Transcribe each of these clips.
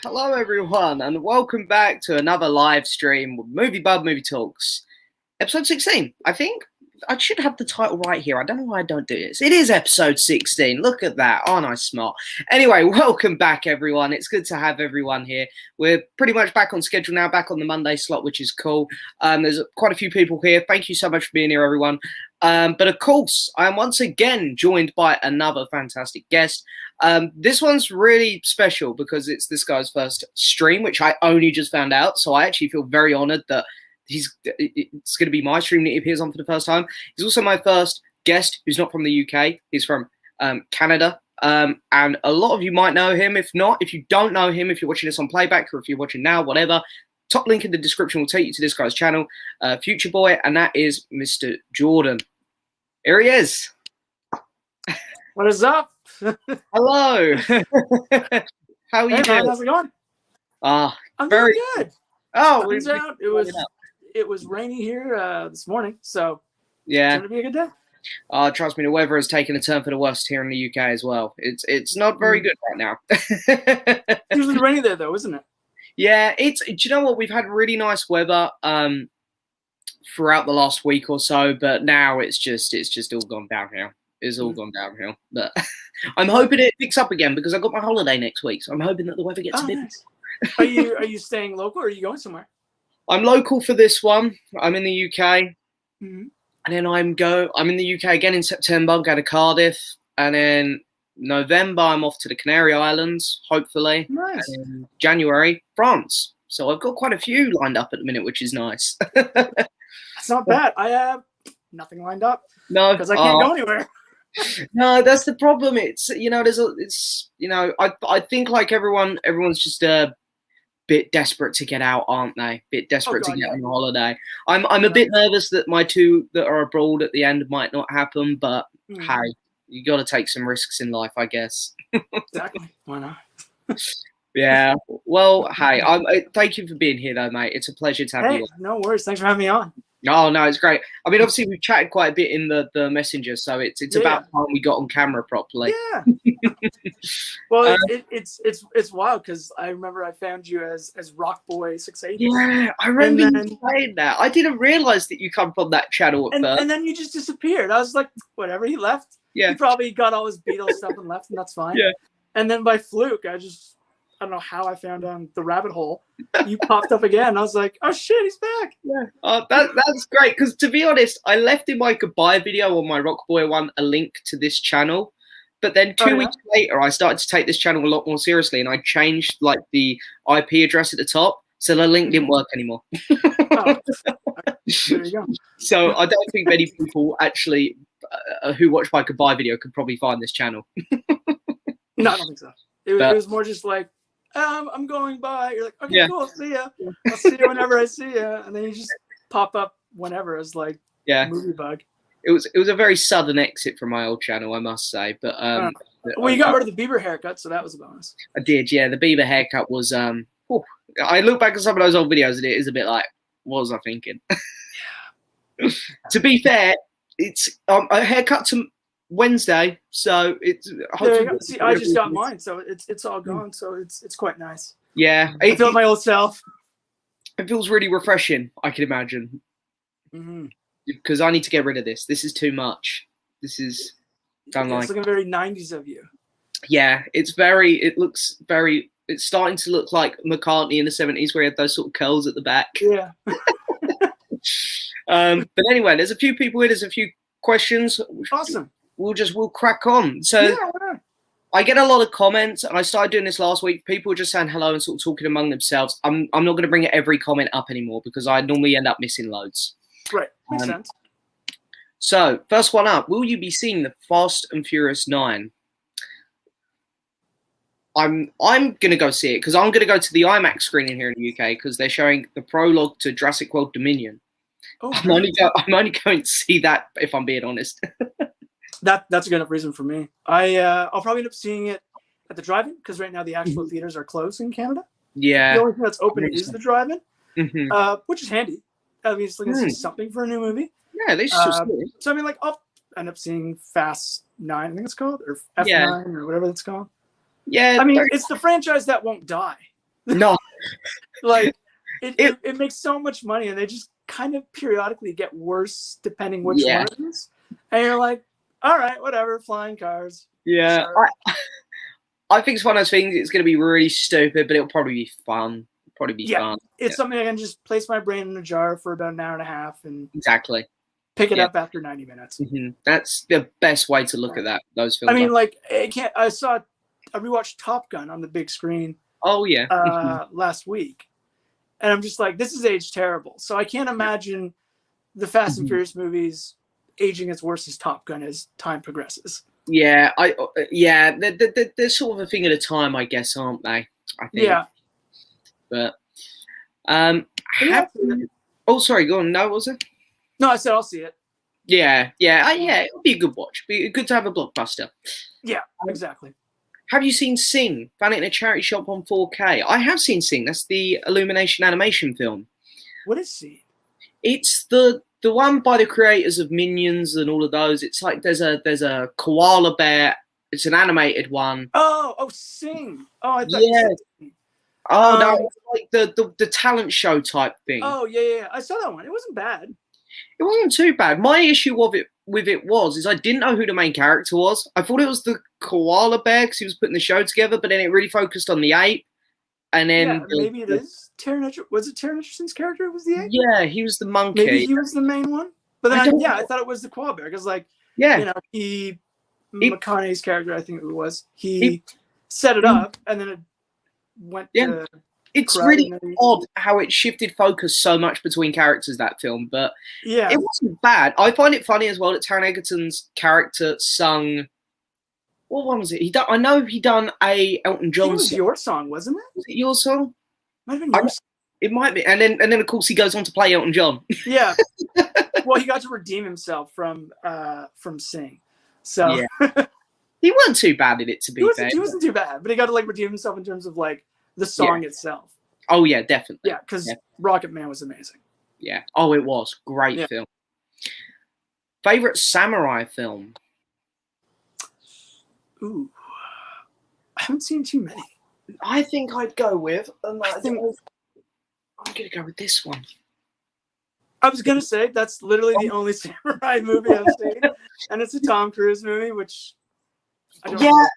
Hello everyone, and welcome back to another live stream with Movie Bub Movie Talks, episode 16. I think I should have the title right here. I don't know why I don't do this. It is episode 16. Look at that. Aren't I smart? Anyway, welcome back everyone. It's good to have everyone here. We're pretty much back on schedule now, back on the Monday slot, which is cool. There's quite a few people here. Thank you so much for being here, everyone. But of course, I am once again joined by another fantastic guest. This one's really special because it's this guy's first stream, which I only just found out. So I actually feel very honored that it's going to be my stream that he appears on for the first time. He's also my first guest who's not from the UK. He's from Canada. And a lot of you might know him. If not, if you don't know him, if you're watching this on playback or if you're watching now, whatever, top link in the description will take you to this guy's channel, Future Boy, and that is Mr. Jordan. Here he is. What is up? Hello. How are you doing? How's it going? I'm very doing good. Oh, it was rainy here this morning, so yeah, it's gonna be a good day. Trust me, the weather has taken a turn for the worst here in the UK as well. It's not very good right now. It's usually rainy there though, isn't it? Yeah, do you know what? We've had really nice weather throughout the last week or so, but now it's just all gone downhill. It's all gone downhill. But I'm hoping it picks up again because I've got my holiday next week, so I'm hoping that the weather gets a bit. Nice. Are you staying local or are you going somewhere? I'm local for this one. I'm in the UK, Mm-hmm. and then I'm in the UK again in September. I'm going to Cardiff, and then November I'm off to the Canary Islands, hopefully. Nice. And in January, France. So I've got quite a few lined up at the minute, which is nice. That's not bad. I have nothing lined up. No, because I can't go anywhere. No, that's the problem. I think like everyone's just a bit desperate to get out, aren't they? Bit desperate to get on a holiday. I'm a bit nervous that my two that are abroad at the end might not happen, but hey, you got to take some risks in life, I guess. Exactly. Why not? Yeah. Well, hey, thank you for being here, though, mate. It's a pleasure to have you on. No worries. Thanks for having me on. Oh, no, it's great. I mean, obviously, we've chatted quite a bit in the messenger, so it's about time we got on camera properly. Yeah. Well, it's wild because I remember I found you as Rockboy680. Yeah, I remember you saying that. I didn't realize that you come from that channel at first. And then you just disappeared. I was like, whatever, he left. Yeah. He probably got all his Beatles stuff and left, and that's fine. Yeah. And then by fluke, I don't know how I found down the rabbit hole. You popped up again. I was like, oh shit, he's back. Yeah. Oh, that's great. Because to be honest, I left in my goodbye video on my Rockboy one a link to this channel. But then 2 weeks later, I started to take this channel a lot more seriously, and I changed like the IP address at the top, so the link didn't work anymore. Oh, there you go. So I don't think many people actually who watch my goodbye video could probably find this channel. No, I don't think so. It was more just like, I'm going by. You're like, okay, cool, see ya. I'll see you whenever I see ya. And then you just pop up whenever as like movie bug. It was a very sudden exit from my old channel, I must say. But well, you got rid of the Bieber haircut, so that was a bonus. I did, yeah. The Bieber haircut was I look back at some of those old videos and it is a bit like, what was I thinking? To be fair, it's a haircut Wednesday, so it's hopefully. See, I just got mine, so it's all gone. So it's quite nice. Yeah, I feel my old self. It feels really refreshing. I can imagine, because I need to get rid of this. This is too much. This is. It's looking very 90s of you. Yeah, it's very. It looks very. It's starting to look like McCartney in the 70s, where he had those sort of curls at the back. Yeah. But anyway, there's a few people here. There's a few questions. Awesome. We'll crack on. So I get a lot of comments, and I started doing this last week. People are just saying hello and sort of talking among themselves. I'm not going to bring every comment up anymore because I normally end up missing loads. Right. Makes sense. So first one up, will you be seeing the Fast and Furious 9? I'm gonna go see it because I'm gonna go to the IMAX screening here in the UK because they're showing the prologue to Jurassic World Dominion. Oh, I'm only going to see that if I'm being honest. That's a good enough reason for me. I'll probably end up seeing it at the drive-in because right now the actual theaters are closed in Canada. Yeah. The only thing that's open is the drive-in, which is handy. I mean, it's going to see something for a new movie. Yeah, they should see it. So I mean, like I'll end up seeing Fast 9, I think it's called, or F9 or whatever it's called. Yeah. I mean, it's the franchise that won't die. No. Like it makes so much money, and they just kind of periodically get worse depending which one it is. And you're like, all right, whatever, flying cars. Yeah, sure. I think it's one of those things. It's going to be really stupid, but it'll probably be fun. Fun. It's something I can just place my brain in a jar for about an hour and a half and pick it up after 90 minutes. That's the best way to look at those films. I mean, like I rewatched Top Gun on the big screen. Oh yeah, last week, and I'm just like, this is aged terrible. So I can't imagine the Fast and Furious movies aging as worse as Top Gun as time progresses. Yeah, they're sort of a thing at a time, I guess, aren't they? I think. Yeah. But oh, sorry, go on. No, was it? No, I said I'll see it. Yeah, it'll be a good watch. Be good to have a blockbuster. Yeah, exactly. Have you seen Sing? Found it in a charity shop on 4K. I have seen Sing. That's the Illumination animation film. What is Sing? It's the one by the creators of Minions and all of those. It's like there's a koala bear. It's an animated one. Oh, Sing. Oh, I thought you said Oh no, it's like the talent show type thing. Oh yeah. I saw that one. It wasn't bad. It wasn't too bad. My issue with it was I didn't know who the main character was. I thought it was the koala bear because he was putting the show together, but then it really focused on the ape. And then maybe it is Taron Egerton. Was it Taron Egerton's character? Was the ape? Yeah, he was the monkey. Maybe he was the main one. But then I thought it was the koala bear because McConaughey's character, I think it was, he set it up and then it went to it's really odd how it shifted focus so much between characters, that film, but it wasn't bad. I find it funny as well that Taron Egerton's character sung, what one was it? I know he done a Elton John song. It was your song, wasn't it? Was it your song? Might have been your song. It might be. And then of course he goes on to play Elton John. Yeah. Well, he got to redeem himself from Sing. So he wasn't too bad at it, to be fair. He wasn't too bad, but he got to redeem himself in terms of the song itself. Oh yeah, definitely. Yeah, because Rocket Man was amazing. Yeah. Oh, it was great film. Favorite samurai film? Ooh, I haven't seen too many. I think I'd go with. I'm gonna go with this one. I was gonna say that's literally the only samurai movie I've seen, and it's a Tom Cruise movie, which I don't know.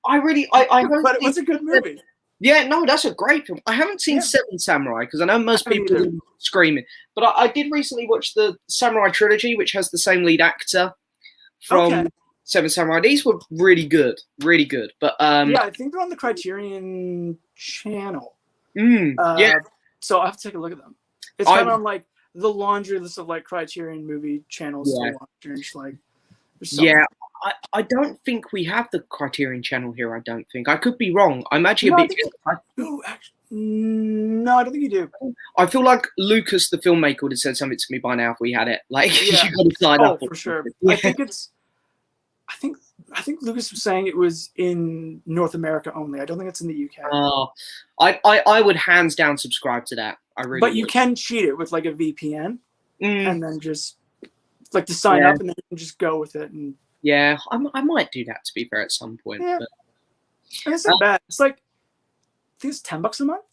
I heard, but it was a good movie. Yeah, no, that's a great film. I haven't seen Seven Samurai because I know most people are screaming, but I did recently watch the Samurai trilogy, which has the same lead actor from Seven Samurai. These were really good, But I think they're on the Criterion channel. So I have to take a look at them. It's kind of on the laundry list of Criterion movie channels to watch. I don't think we have the Criterion channel here. I don't think. I could be wrong. I'm actually a bit. No, I don't think you do. I feel like Lucas, the filmmaker, would have said something to me by now if we had it. You got to sign up for sure. Yeah. I think Lucas was saying it was in North America only. I don't think it's in the UK. Oh, I would hands down subscribe to that. I really. But you can cheat it with a VPN, and then just to sign up, and then you can just go with it and Yeah, I might do that, to be fair, at some point. Yeah. But and it's not bad. It's like, I think it's $10 a month.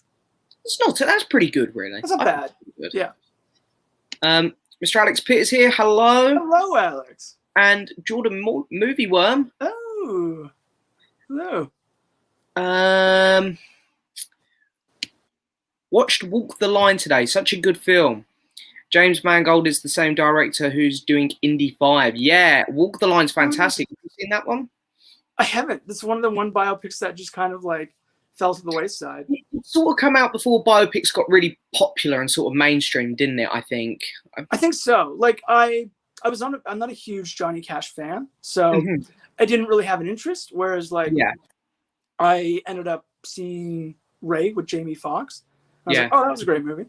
it's not. That's pretty good, really. That's not bad. Good. Yeah. Mr. Alex Pitt is here. Hello. Hello, Alex. And Jordan Movie Worm. Oh. Hello. Watched Walk the Line today. Such a good film. James Mangold is the same director who's doing Indy 5. Yeah, Walk the Line's fantastic. Have you seen that one? I haven't. This is one of the biopics that just kind of like fell to the wayside. It sort of came out before biopics got really popular and sort of mainstream, didn't it? I think so. Like I'm not a huge Johnny Cash fan, so I didn't really have an interest. Whereas like I ended up seeing Ray with Jamie Foxx. I was like, oh, that was a great movie.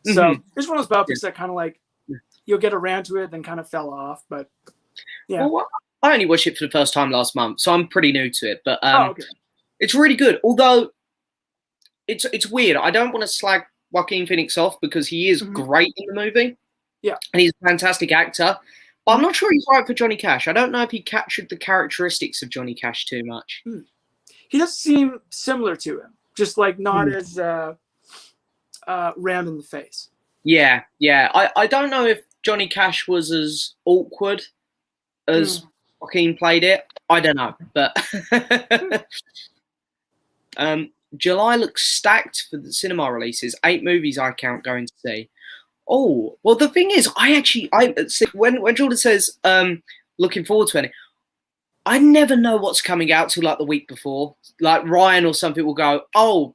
So it's one of those biopics that kind of like you'll get around to it, then kind of fell off. But yeah, well, I only watched it for the first time last month, so I'm pretty new to it. But okay. It's really good. Although it's weird. I don't want to slag Joaquin Phoenix off because he is great in the movie. Yeah, and he's a fantastic actor. But I'm not sure he's right for Johnny Cash. I don't know if he captured the characteristics of Johnny Cash too much. He does seem similar to him, just like not as rammed in the face. Yeah. I don't know if Johnny Cash was as awkward as Joaquin played it. I don't know, but July looks stacked for the cinema releases. 8 movies I count going to see. Oh, well, the thing is, when Jordan says looking forward to it, I never know what's coming out till like the week before. Like Ryan or something will go, oh,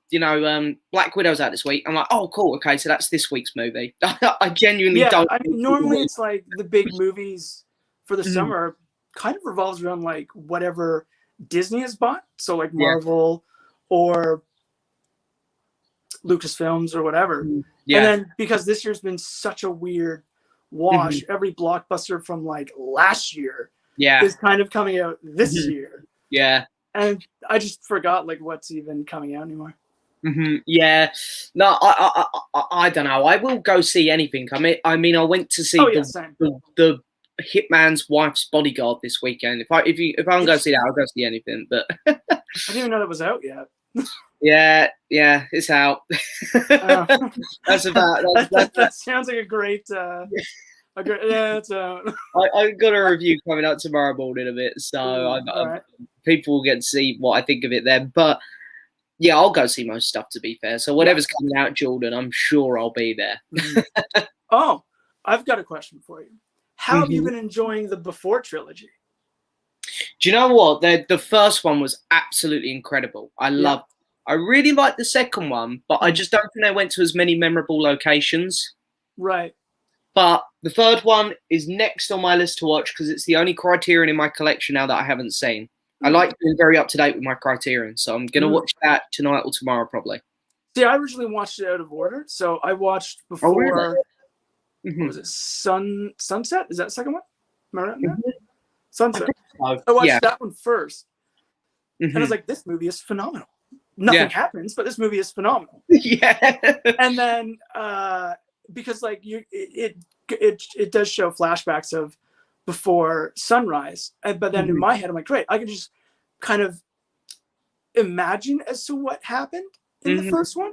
Black Widow's out this week. I'm like, oh, cool, okay, so that's this week's movie. I genuinely don't. Normally it's like the big movies for the summer kind of revolves around like whatever Disney has bought. So like Marvel or Lucasfilms or whatever. Yeah. And then because this year's been such a weird wash, every blockbuster from like last year is kind of coming out this year. Yeah. And I just forgot like what's even coming out anymore. Yeah. No, I don't know. I will go see anything. I mean, I went to see the Hitman's Wife's Bodyguard this weekend. If I'm going to see that, I'll go see anything. But I didn't even know that was out yet. Yeah, it's out. That's about. That sounds like a great. It's out. I got a review coming out tomorrow morning of it, so people will get to see what I think of it then. But yeah, I'll go see most stuff. To be fair, so whatever's coming out, Jordan, I'm sure I'll be there. Oh, I've got a question for you. How have you been enjoying the Before trilogy? Do you know what? The first one was absolutely incredible. I really liked the second one, but I just don't think they went to as many memorable locations. Right. But the third one is next on my list to watch because it's the only Criterion in my collection now that I haven't seen. I like being very up to date with my Criterion, so I'm going to watch that tonight or tomorrow probably. See, I originally watched it out of order, so I watched before. Oh, really? What was it? Sunset? Is that the second one? Am I right on that? Sunset. I watched that one first, and I was like, "This movie is phenomenal. Nothing happens, but this movie is phenomenal." Yeah. And then because like it does show flashbacks of before sunrise, but then in my head, I'm like, great, I can just kind of imagine as to what happened in the first one.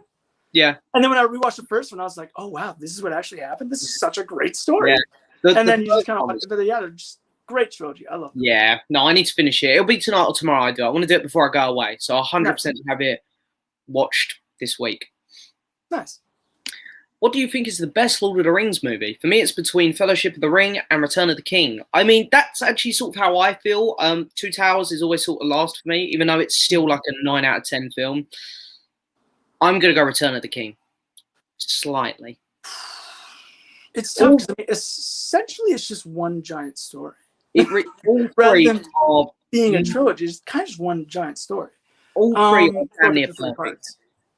Yeah. And then when I rewatched the first one, I was like, oh wow, this is what actually happened. This is such a great story. Yeah. And then you just kind of, they're just great trilogy. I love them. Yeah. No, I need to finish it. It'll be tonight or tomorrow. I want to do it before I go away. So I'll 100% have it watched this week. Nice. What do you think is the best Lord of the Rings movie? For me, it's between Fellowship of the Ring and Return of the King. I mean, that's actually sort of how I feel. Two Towers is always sort of last for me, even though it's still like a 9 out of 10 film. I'm going to go Return of the King. Slightly. It's tough because essentially it's just one giant story. Rather than being a trilogy, it's kind of just one giant story. All three are family of parts.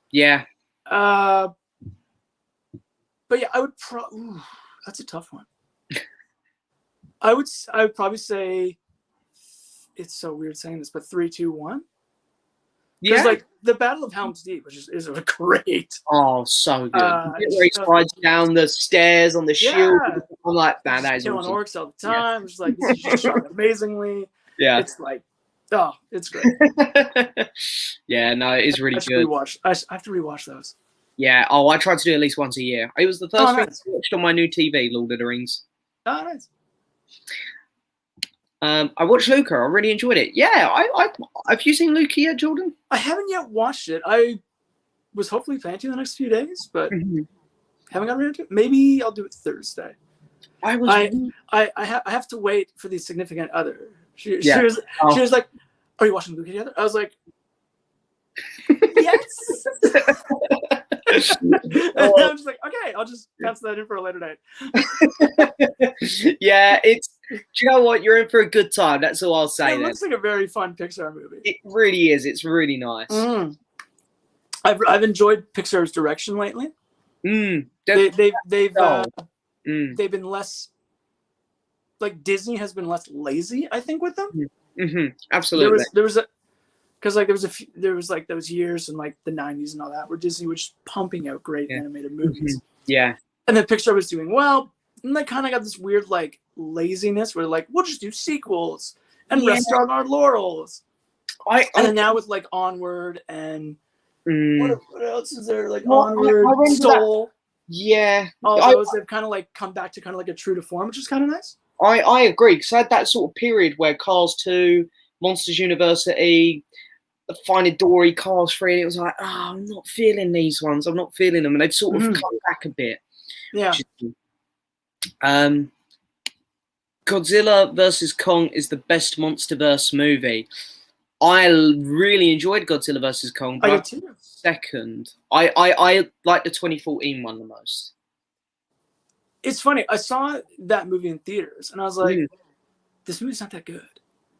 Yeah. But yeah, I would that's a tough one. I would probably say, it's so weird saying this, but 3, 2, 1. Because like the Battle of Helm's Deep, which is great. Oh, so good. Where he slides down the stairs on the shield with the I'm like, man, that is killing awesome. orcs all the time. It's like, this is just shot amazingly. Yeah. It's like, oh, it's great. Yeah, no, it is really good. I have to rewatch those. Yeah. Oh, I try to do at least once a year. It was the first thing I watched on my new TV, Lord of the Rings. Oh, nice. I watched Luca. I really enjoyed it. Yeah, have you seen Luca yet, Jordan? I haven't yet watched it. I was hopefully planning to the next few days, but haven't gotten around to it. Maybe I'll do it Thursday. I have to wait for the significant other. She was like, "Are you watching Luca together?" I was like, "Yes." And I'm just like, "Okay, I'll just pencil that in for a later date." Yeah, do you know what? You're in for a good time. That's all I'll say. It looks like a very fun Pixar movie. It really is. It's really nice. I've enjoyed Pixar's direction lately. They've been less, like, Disney has been less lazy, I think, with them. Absolutely. There was those years in like the 90s and all that where Disney was just pumping out great animated movies. Yeah. And then Pixar was doing well, and they kind of got this weird like laziness where like, we'll just do sequels and rest on our laurels. And then now with like Onward and what else is there? Like Onward, Soul. That. Yeah. All those have kind of like come back to kind of like a true to form, which is kind of nice. I agree, because I had that sort of period where Cars 2, Monsters University, Finding Dory, Cars 3, and it was like, I'm not feeling these ones. I'm not feeling them. And they've sort of come back a bit. Yeah. Godzilla vs. Kong is the best MonsterVerse movie. I really enjoyed Godzilla vs. Kong, but I did too. Second, I like the 2014 one the most. It's funny. I saw that movie in theaters, and I was like, "This movie's not that good."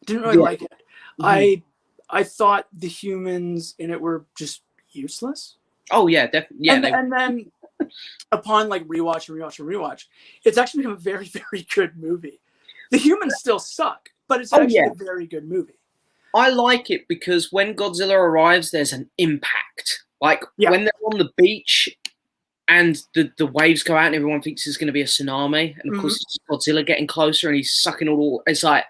Didn't really like it. I thought the humans in it were just useless. Oh yeah, definitely. Yeah, and then upon like rewatch, it's actually become a very, very good movie. The humans still suck, but it's actually a very good movie. I like it because when Godzilla arrives, there's an impact. Like when they're on the beach and the waves go out and everyone thinks it's going to be a tsunami. And of course, it's Godzilla getting closer and he's sucking all. It's like,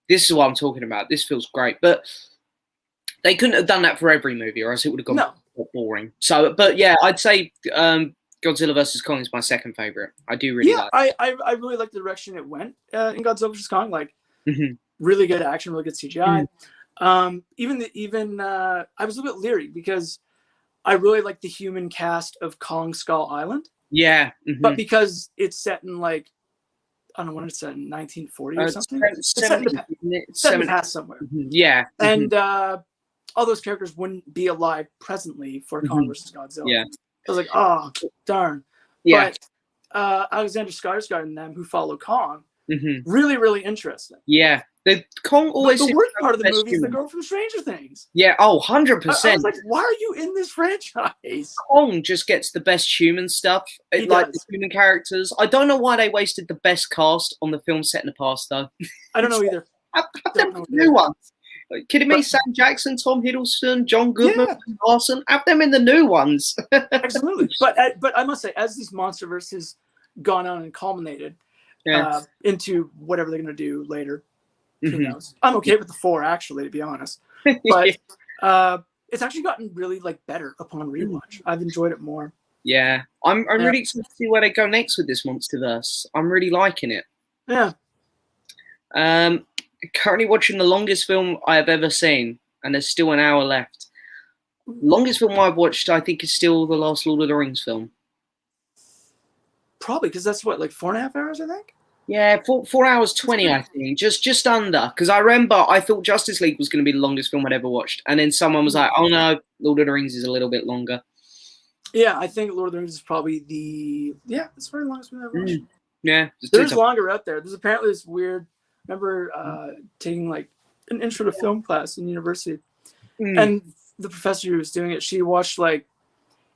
this is what I'm talking about. This feels great. But they couldn't have done that for every movie or else it would have gone boring. So, but yeah, I'd say Godzilla vs. Kong is my second favorite. I do really like it. I really like the direction it went in Godzilla vs. Kong. Like, really good action, really good CGI. I was a little bit leery because I really like the human cast of Kong Skull Island. Yeah. But because it's set in like, I don't know when it's set in 1940 or something. It's set in the past somewhere. Yeah. And all those characters wouldn't be alive presently for Kong versus Godzilla. Yeah. I was like, oh, darn. Yeah. But Alexander Skarsgård and them who follow Kong, really, really interesting. Yeah. The Kong always. The worst part of the movie is the girl from Stranger Things. Yeah. Oh, 100%. I was like, why are you in this franchise? Kong just gets the best human stuff, like the human characters. I don't know why they wasted the best cast on the film set in the past, though. I don't know either. Have them new ones. Like, kidding me? Sam Jackson, Tom Hiddleston, John Goodman, Larson. Have them in the new ones. Absolutely. But I must say, as this MonsterVerse has gone on and culminated into whatever they're going to do later, who knows? I'm okay with the 4, actually, to be honest. But it's actually gotten really like better upon rewatch. I've enjoyed it more. Yeah, I'm really excited to see where they go next with this MonsterVerse. I'm really liking it. Yeah. Currently watching the longest film I have ever seen, and there's still an hour left. Longest film I've watched, I think, is still the last Lord of the Rings film. Probably because that's what, like 4.5 hours, I think. Yeah, 4 hours 20, I think, just under. Because I remember I thought Justice League was going to be the longest film I'd ever watched, and then someone was like, "Oh no, Lord of the Rings is a little bit longer." Yeah, I think Lord of the Rings is probably it's the very longest movie I've watched. Yeah, there's longer out there. There's apparently this weird. Remember taking like an intro to film class in university, and the professor who was doing it, she watched like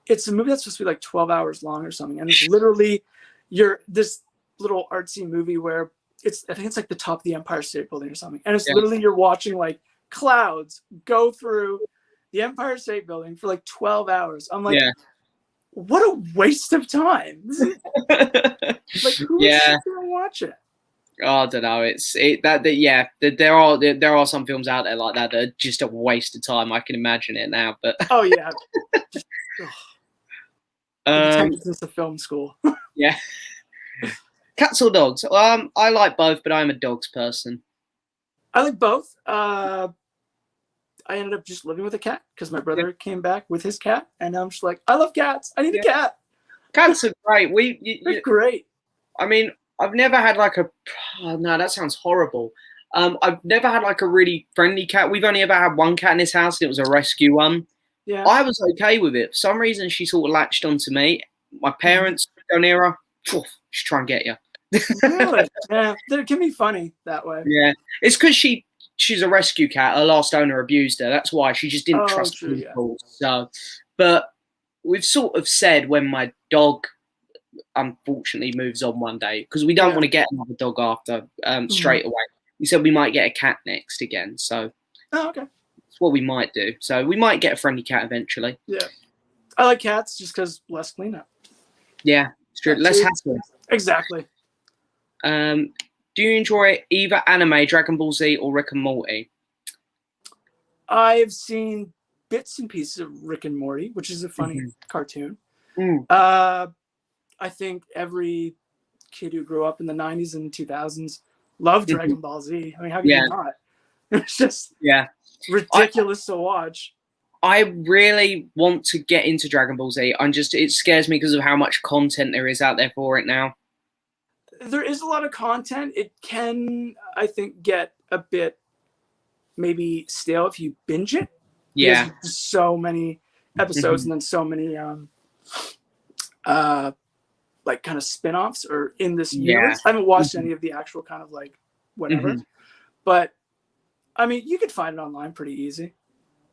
it's a movie that's supposed to be like 12 hours long or something, and it's literally this little artsy movie where I think it's like the top of the Empire State Building or something, and it's literally you're watching like clouds go through the Empire State Building for like 12 hours. I'm like, what a waste of time. Like, who is going to watch it? Oh, I don't know. There are some films out there like that are just a waste of time. I can imagine it now, but oh yeah, just, it's a film school. Yeah. Cats or dogs? I like both, but I'm a dogs person. I like both. I ended up just living with a cat because my brother came back with his cat, and I'm just like, I love cats. I need a cat. Cats are great. They're great. I mean, I've never had like a. Oh, no, that sounds horrible. I've never had like a really friendly cat. We've only ever had one cat in this house, and it was a rescue one. Yeah. I was okay with it. For some reason, she sort of latched onto me. My parents go near her. She's trying to get you. Really? Yeah, it can be funny that way. Yeah, it's because she's a rescue cat. Her last owner abused her. That's why she just didn't trust people. Yeah. So, but we've sort of said when my dog unfortunately moves on one day, because we don't want to get another dog after straight away. We said we might get a cat next again. So, okay, that's what we might do. So we might get a friendly cat eventually. Yeah, I like cats just because less cleanup. Yeah, it's true. Less hassle. Exactly. Do you enjoy either anime, Dragon Ball Z, or Rick and Morty? I've seen bits and pieces of Rick and Morty, which is a funny cartoon. I think every kid who grew up in the 90s and 2000s loved Dragon Ball Z. I mean, how can you not? It's just ridiculous to watch. I really want to get into Dragon Ball Z. It scares me because of how much content there is out there for it now. There is a lot of content. It can, I think, get a bit maybe stale if you binge it. Yeah. There's so many episodes and then so many like kind of spin-offs or in this universe. I haven't watched any of the actual kind of like whatever. But I mean, you could find it online pretty easy.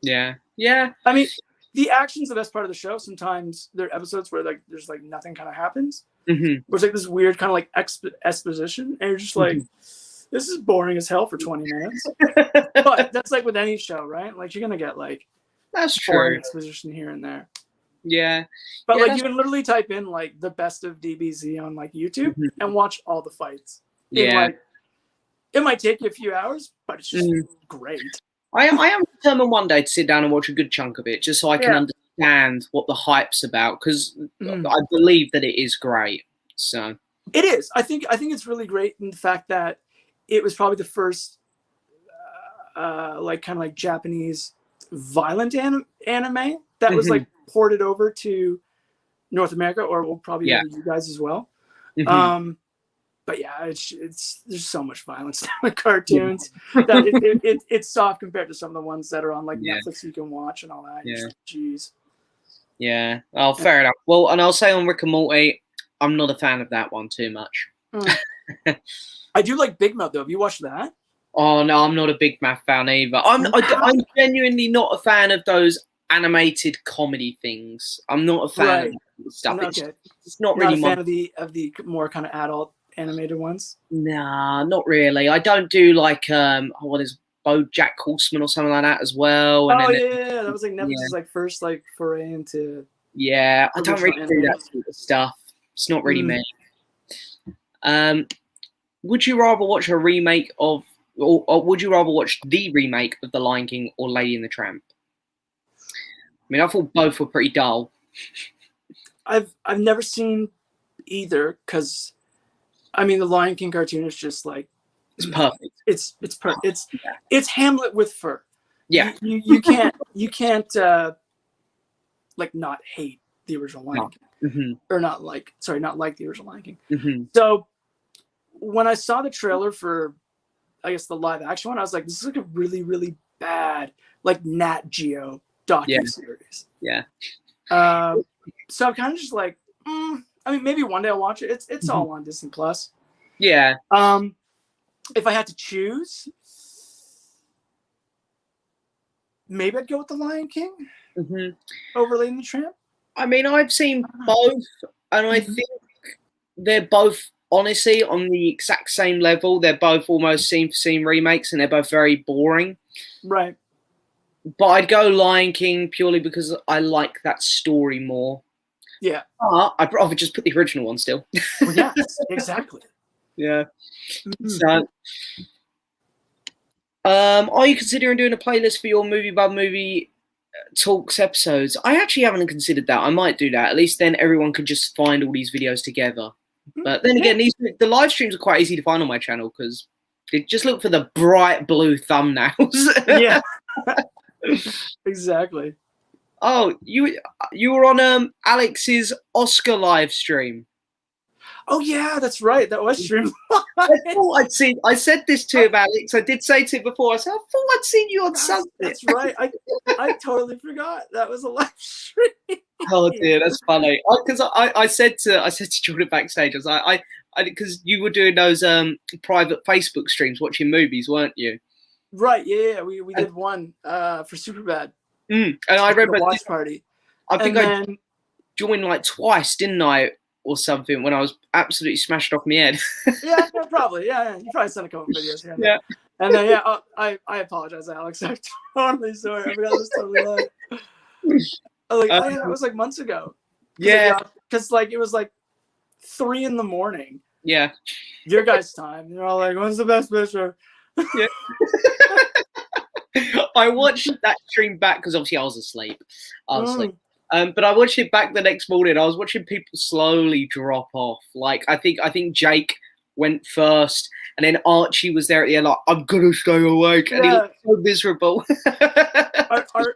Yeah. Yeah. I mean, the action's the best part of the show. Sometimes there are episodes where like there's like nothing kind of happens. Where it's like this weird kind of like exposition, and you're just like, this is boring as hell for 20 minutes. But that's like with any show, right? Like you're gonna get like that's true exposition here and there. Yeah. But like you can literally type in like the best of DBZ on like YouTube and watch all the fights. Like, it might take you a few hours, but it's just great. I am determined one day to sit down and watch a good chunk of it, just so I can understand what the hype's about, because I believe that it is great. So it is. I think it's really great in the fact that it was probably the first like kind of like Japanese violent anime that was like ported over to North America, or will probably you guys as well. But yeah, it's there's so much violence now in cartoons that it's soft compared to some of the ones that are on like Netflix you can watch and all that. Jeez. Yeah. Oh, fair enough. Well, and I'll say on Rick and Morty, I'm not a fan of that one too much. I do like Big Mouth though. Have you watched that? Oh no, I'm not a Big Mouth fan either. I'm genuinely not a fan of those animated comedy things. I'm not a fan of that stuff. It's not really a fan of the more kind of adult animated ones. Nah, not really. I don't do like what is BoJack Horseman or something like that as well. And that was like Netflix's like first like foray into. Yeah, I don't really do that sort of stuff. It's not really me. Would you rather watch a remake of, or would you rather watch the remake of The Lion King or Lady and the Tramp? I mean, I thought both were pretty dull. I've never seen either because, I mean, the Lion King cartoon is just like it's perfect. It's Hamlet with fur. Yeah, you can't like not hate the original Lion King, or not like the original Lion King. So when I saw the trailer for, I guess the live action one, I was like, this is like a really really bad like Nat Geo docuseries. Yeah. So I'm kind of just like, I mean, maybe one day I'll watch it. It's all on Disney Plus. Yeah. If I had to choose, maybe I'd go with The Lion King over Lady and the Tramp. I mean, I've seen both, and I think they're both honestly on the exact same level. They're both almost scene for scene remakes, and they're both very boring. Right. But I'd go Lion King purely because I like that story more. Yeah. I'd rather just put the original on still. Well, yeah, exactly. Yeah. So, are you considering doing a playlist for your movie by movie talks episodes? I actually haven't considered that. I might do that. At least then everyone could just find all these videos together. But then again, the live streams are quite easy to find on my channel because just look for the bright blue thumbnails. Yeah. Exactly. Oh, you were on Alex's Oscar live stream. Oh yeah, that's right. That was streamed. I thought I'd seen. I said this to him, Alex. I did say to him before. I said I thought I'd seen you on Sunday. That's right. I totally forgot that was a live stream. Oh dear, that's funny. Because I said to Jordan backstage, I was like, because you were doing those private Facebook streams watching movies, weren't you? Right. Yeah. We did one for Superbad. And I remember the watch party. I think I joined like twice, didn't I, or something, when I was absolutely smashed off my head. Yeah, probably. Yeah, you probably sent a couple videos here. Yeah. And then I apologize, Alex. I'm totally sorry. I forgot I was totally like, that was like months ago. Yeah. Because like it was like 3 a.m. Yeah. Your guys' time. You're all like, "When's the best picture?" Yeah. I watched that stream back because obviously I was asleep. But I watched it back the next morning. I was watching people slowly drop off. Like I think Jake went first, and then Archie was there at the end. Like, I'm gonna stay awake, and he looked so miserable.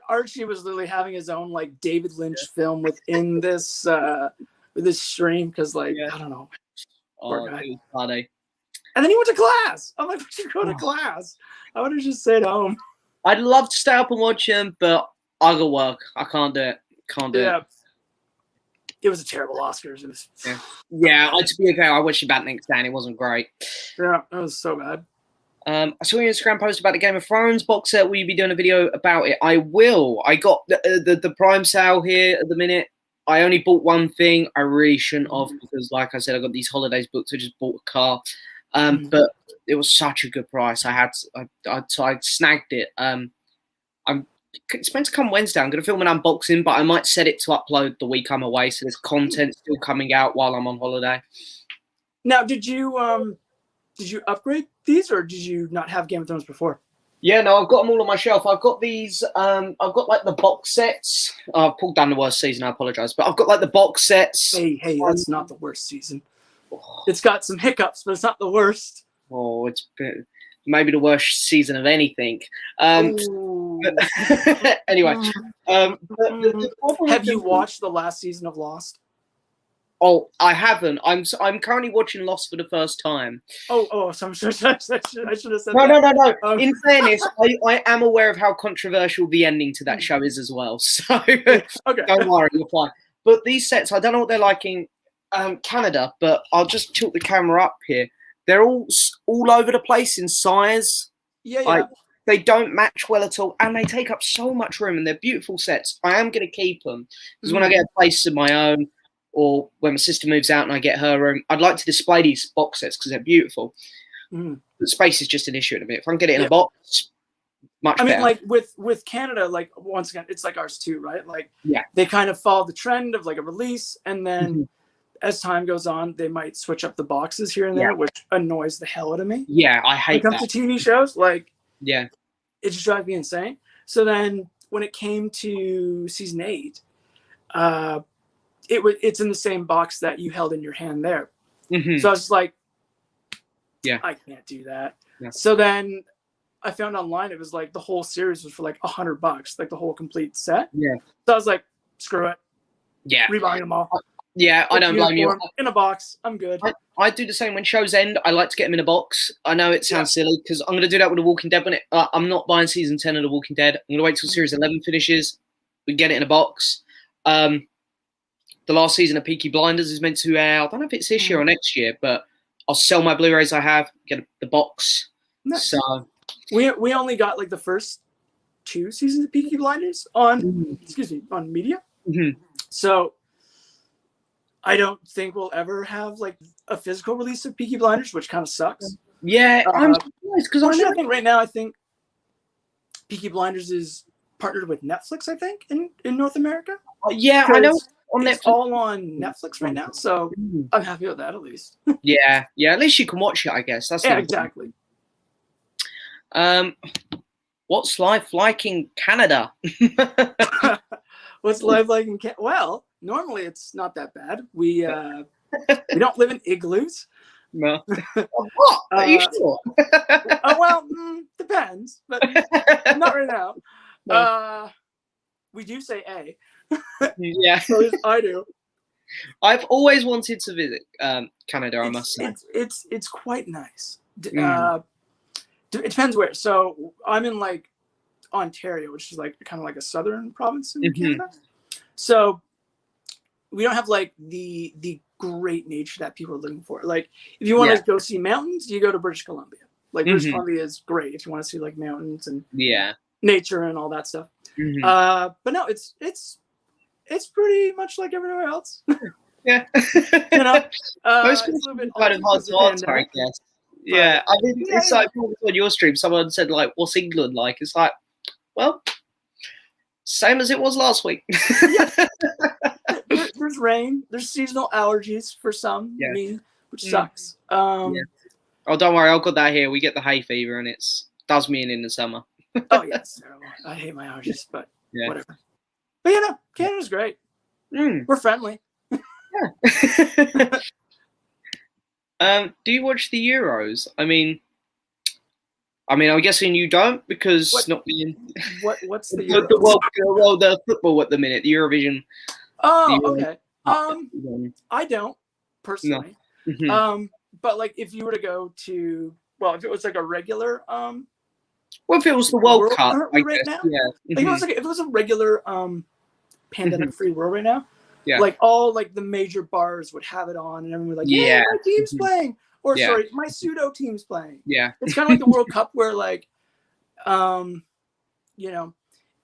Archie was literally having his own like David Lynch film within this with this stream because like I don't know. Oh, it was funny. And then he went to class. I'm like, we should go to class. I would have just stayed home. I'd love to stay up and watch him, but I got work. I can't do it. It. It was a terrible Oscars. It was. Yeah. To be fair, I watched it back next day, and it wasn't great. Yeah, it was so bad. I saw your Instagram post about the Game of Thrones box set. Will you be doing a video about it? I will. I got the Prime sale here at the minute. I only bought one thing. I really shouldn't have because, like I said, I got these holidays booked. I just bought a car. But it was such a good price. I snagged it. It's meant to come Wednesday. I'm going to film an unboxing, but I might set it to upload the week I'm away, so there's content still coming out while I'm on holiday. Now, did you upgrade these, or did you not have Game of Thrones before? Yeah, no, I've got them all on my shelf. I've got these. I've got like the box sets. I've pulled down the worst season. I apologize, but I've got like the box sets. Hey, that's not the worst season. It's got some hiccups, but it's not the worst. Oh, it's maybe the worst season of anything. Anyway, have you watched the last season of Lost? Oh, I haven't. I'm currently watching Lost for the first time. Oh, so I should have said no, that. No. In fairness, I am aware of how controversial the ending to that show is as well. So don't worry, you're fine. But these sets, I don't know what they're like in Canada, but I'll just tilt the camera up here. They're all over the place in size. Yeah. They don't match well at all, and they take up so much room, and they're beautiful sets. I am going to keep them because when I get a place of my own, or when my sister moves out and I get her room, I'd like to display these box sets because they're beautiful. The space is just an issue at a minute. If I can get it in a box, much better. I mean, like with Canada, like once again, it's like ours too, right? Like they kind of follow the trend of like a release, and then as time goes on, they might switch up the boxes here and there, which annoys the hell out of me. Yeah, I hate that. When it comes to TV shows, like it just drives me insane. So then when it came to season 8, it's in the same box that you held in your hand there. So I was just like, I can't do that. So then I found online it was like the whole series was for like $100, like the whole complete set. So I was like, screw it. Rebuying them all. I don't blame you. In a box, I'm good. I do the same when shows end. I like to get them in a box. I know it sounds silly because I'm going to do that with The Walking Dead. When I'm not buying season 10 of The Walking Dead. I'm going to wait till series 11 finishes. We get it in a box. The last season of Peaky Blinders is meant to air. I don't know if it's this year or next year, but I'll sell my Blu-rays I have, get the box. Nice. So we only got like the first 2 seasons of Peaky Blinders on on media. So I don't think we'll ever have like a physical release of Peaky Blinders, which kind of sucks. Yeah, I'm surprised because I think right now I think Peaky Blinders is partnered with Netflix. I think in North America. I know. on It's Netflix? all on Netflix right now, so I'm happy with that at least. Yeah. At least you can watch it, I guess. That's exactly. What's life like in Canada? What's life like in Canada? Well, normally it's not that bad. We don't live in igloos. No. What? Are you sure? Well, depends, but not right now. No. We do say A. Yeah. At least I do. I've always wanted to visit Canada, I must say. It's quite nice. It depends where. So I'm in like Ontario, which is like kind of like a southern province in Canada. So we don't have like the great nature that people are looking for. Like if you want to go see mountains, you go to British Columbia. Like British Columbia is great if you want to see like mountains and nature and all that stuff. But no, it's pretty much like everywhere else. Yeah. You know, most people kind of hard to answer, I guess. Yeah, I mean, it's like on your stream, someone said like, "What's England like?" It's like, well, same as it was last week. There's rain. There's seasonal allergies for some. Me, which sucks. Oh, don't worry, I've got that here. We get the hay fever, and it does me in the summer. Oh yeah, it's terrible. I hate my allergies, but whatever. But you know, Canada's great. We're friendly. Do you watch the Euros? I mean, I'm guessing you don't because not being. What's the Euros? The football at the minute, the Eurovision. Oh, okay. I don't personally. No. But like, if you were to go to, if it was like a regular, well, if it was the World Cup, right now, like if it was a regular, pandemic-free world right now. Yeah. Like all like the major bars would have it on, and everyone would like, "Yeah, my team's playing," or sorry, my pseudo team's playing. Yeah, it's kind of like the World Cup where like, you know,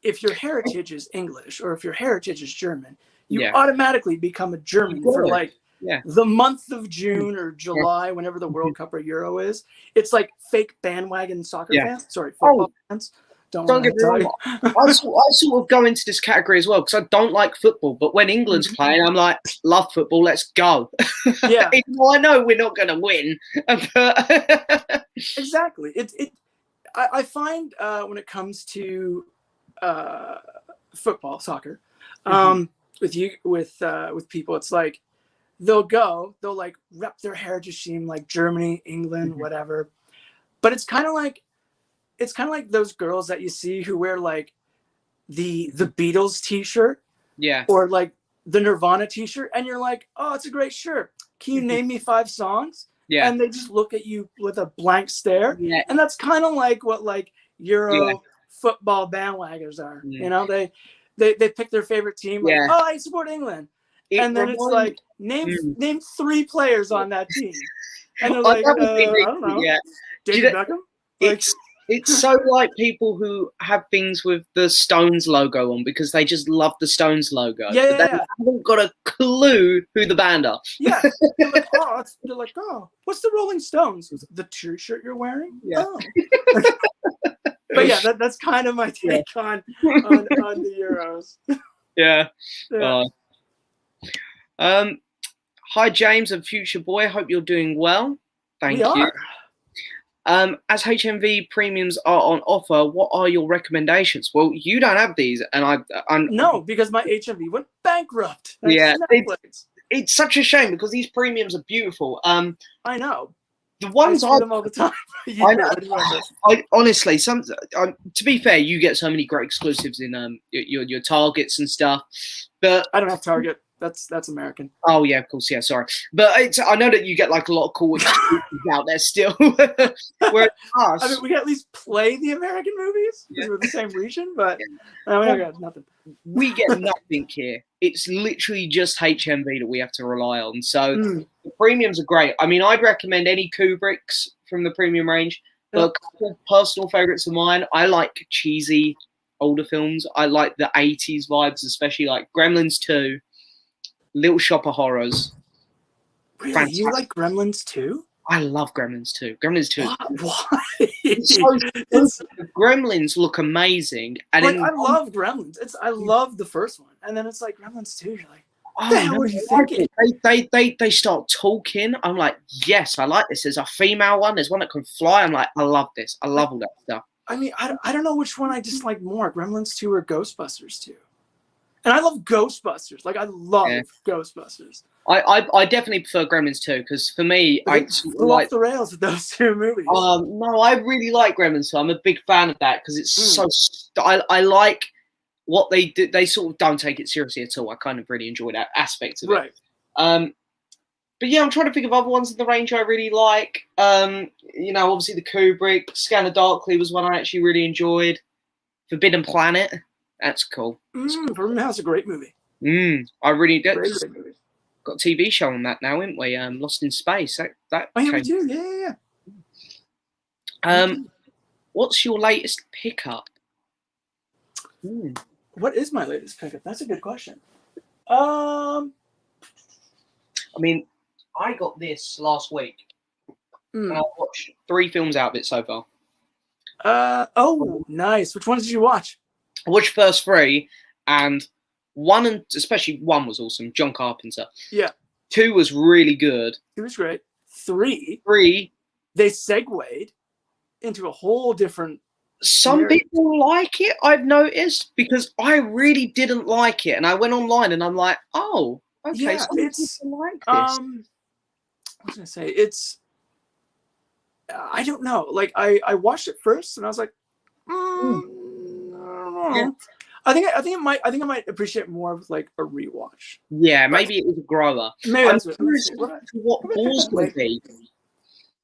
if your heritage is English or if your heritage is German, you automatically become a German for like the month of June or July, whenever the World Cup or Euro is. It's like fake bandwagon soccer fans. Sorry, football fans. Don't get me wrong. I sort of go into this category as well because I don't like football. But when England's playing, I'm like, love football. Let's go. Yeah. Even though I know we're not going to win. Exactly. I find when it comes to football, soccer, with people, it's like they'll like rep their heritage team, like Germany, England, whatever. But it's kind of like those girls that you see who wear like the Beatles t-shirt, or like the Nirvana t-shirt, and you're like, oh, it's a great shirt. Can you name me 5 songs? Yeah. And they just look at you with a blank stare. Yeah. And that's kind of like what like Euro football bandwagons are. You know, they pick their favorite team. Like, oh, I support England. And then it's like, name 3 players on that team. And they're like, I don't know. David Beckham? It's so like people who have things with the Stones logo on because they just love the Stones logo. But they haven't got a clue who the band are. Yeah. They're like, oh, what's the Rolling Stones? The t-shirt you're wearing? Yeah. Oh. But yeah, that's kind of my take on the Euros. Yeah. Hi, James and Future Boy. Hope you're doing well. Thank you. As HMV premiums are on offer, what are your recommendations? Well, you don't have these, and no, because my HMV went bankrupt. It's such a shame because these premiums are beautiful. I know. The ones I see them all the time. I know. I honestly, to be fair, you get so many great exclusives in your Targets and stuff, but I don't have Target. That's American. Oh yeah, of course, yeah. Sorry, but I know that you get like a lot of cool exclusives out there still. Whereas us, I mean, we can at least play the American movies because we're the same region, but we don't get nothing. We get nothing here. It's literally just HMV that we have to rely on. So the premiums are great. I mean, I'd recommend any Kubricks from the premium range. But a couple of personal favorites of mine. I like cheesy older films. I like the 80s vibes, especially like Gremlins 2. Little Shop of Horrors. Really? Fantastic. You like Gremlins 2? I love Gremlins 2. Gremlins 2. Why? Gremlins look amazing. And I love Gremlins. I love the first one. And then it's like Gremlins 2. You're like, oh, the hell were you thinking? They start talking. I'm like, yes, I like this. There's a female one. There's one that can fly. I'm like, I love this. I love all that stuff. I mean, I don't know which one I dislike more, Gremlins 2 or Ghostbusters 2. And I love Ghostbusters. Like, I love Ghostbusters. I definitely prefer Gremlins 2 because for me, I flew off the rails with those two movies. No, I really like Gremlins 2. I'm a big fan of that because it's so. I like what they do. They sort of don't take it seriously at all. I kind of really enjoy that aspect of it. Right. But yeah, I'm trying to think of other ones in the range I really like. You know, obviously the Kubrick, Scanner Darkly was one I actually really enjoyed. Forbidden Planet, that's cool. Forbidden Planet is a great movie. I really did. Great movie. Got a TV show on that now, haven't we? Lost in Space. That oh yeah, we do. Yeah. What's your latest pickup? What is my latest pickup? That's a good question. I mean, I got this last week. And I've watched 3 films out of it so far. Oh, nice. Which ones did you watch? I watched the first 3, and 1 and especially 1 was awesome. John Carpenter. Yeah. 2 was really good. 2 was great. 3. They segued into a whole different. Some people like it, I've noticed, because I really didn't like it, and I went online and I'm like, oh, okay, yeah, it's like this. I was gonna say it's. I don't know. Like I watched it first, and I was like, I don't know. Yeah. I think I might appreciate more of like a rewatch. Yeah, maybe it was a grower. Maybe that's what balls would be.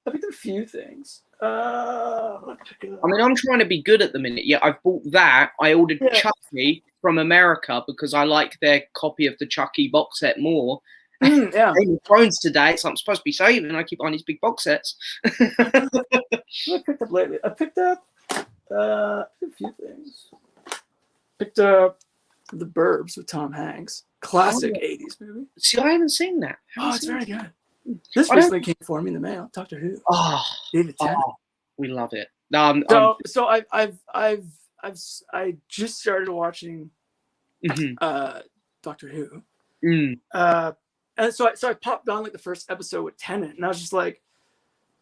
I picked a few things. I mean, I'm trying to be good at the minute. Yeah, I've bought that. I ordered Chucky from America because I like their copy of the Chucky box set more. Yeah. Game of Thrones today, so I'm supposed to be saving. I keep buying these big box sets. What I picked up lately? I picked up a few things. Picked up The Burbs with Tom Hanks. Classic 80s movie. See, I haven't seen that. It's very good. This recently came for me in the mail. Doctor Who. Oh, David Tennant. We love it. So I just started watching Doctor Who. And so I popped on like the first episode with Tennant, and I was just like,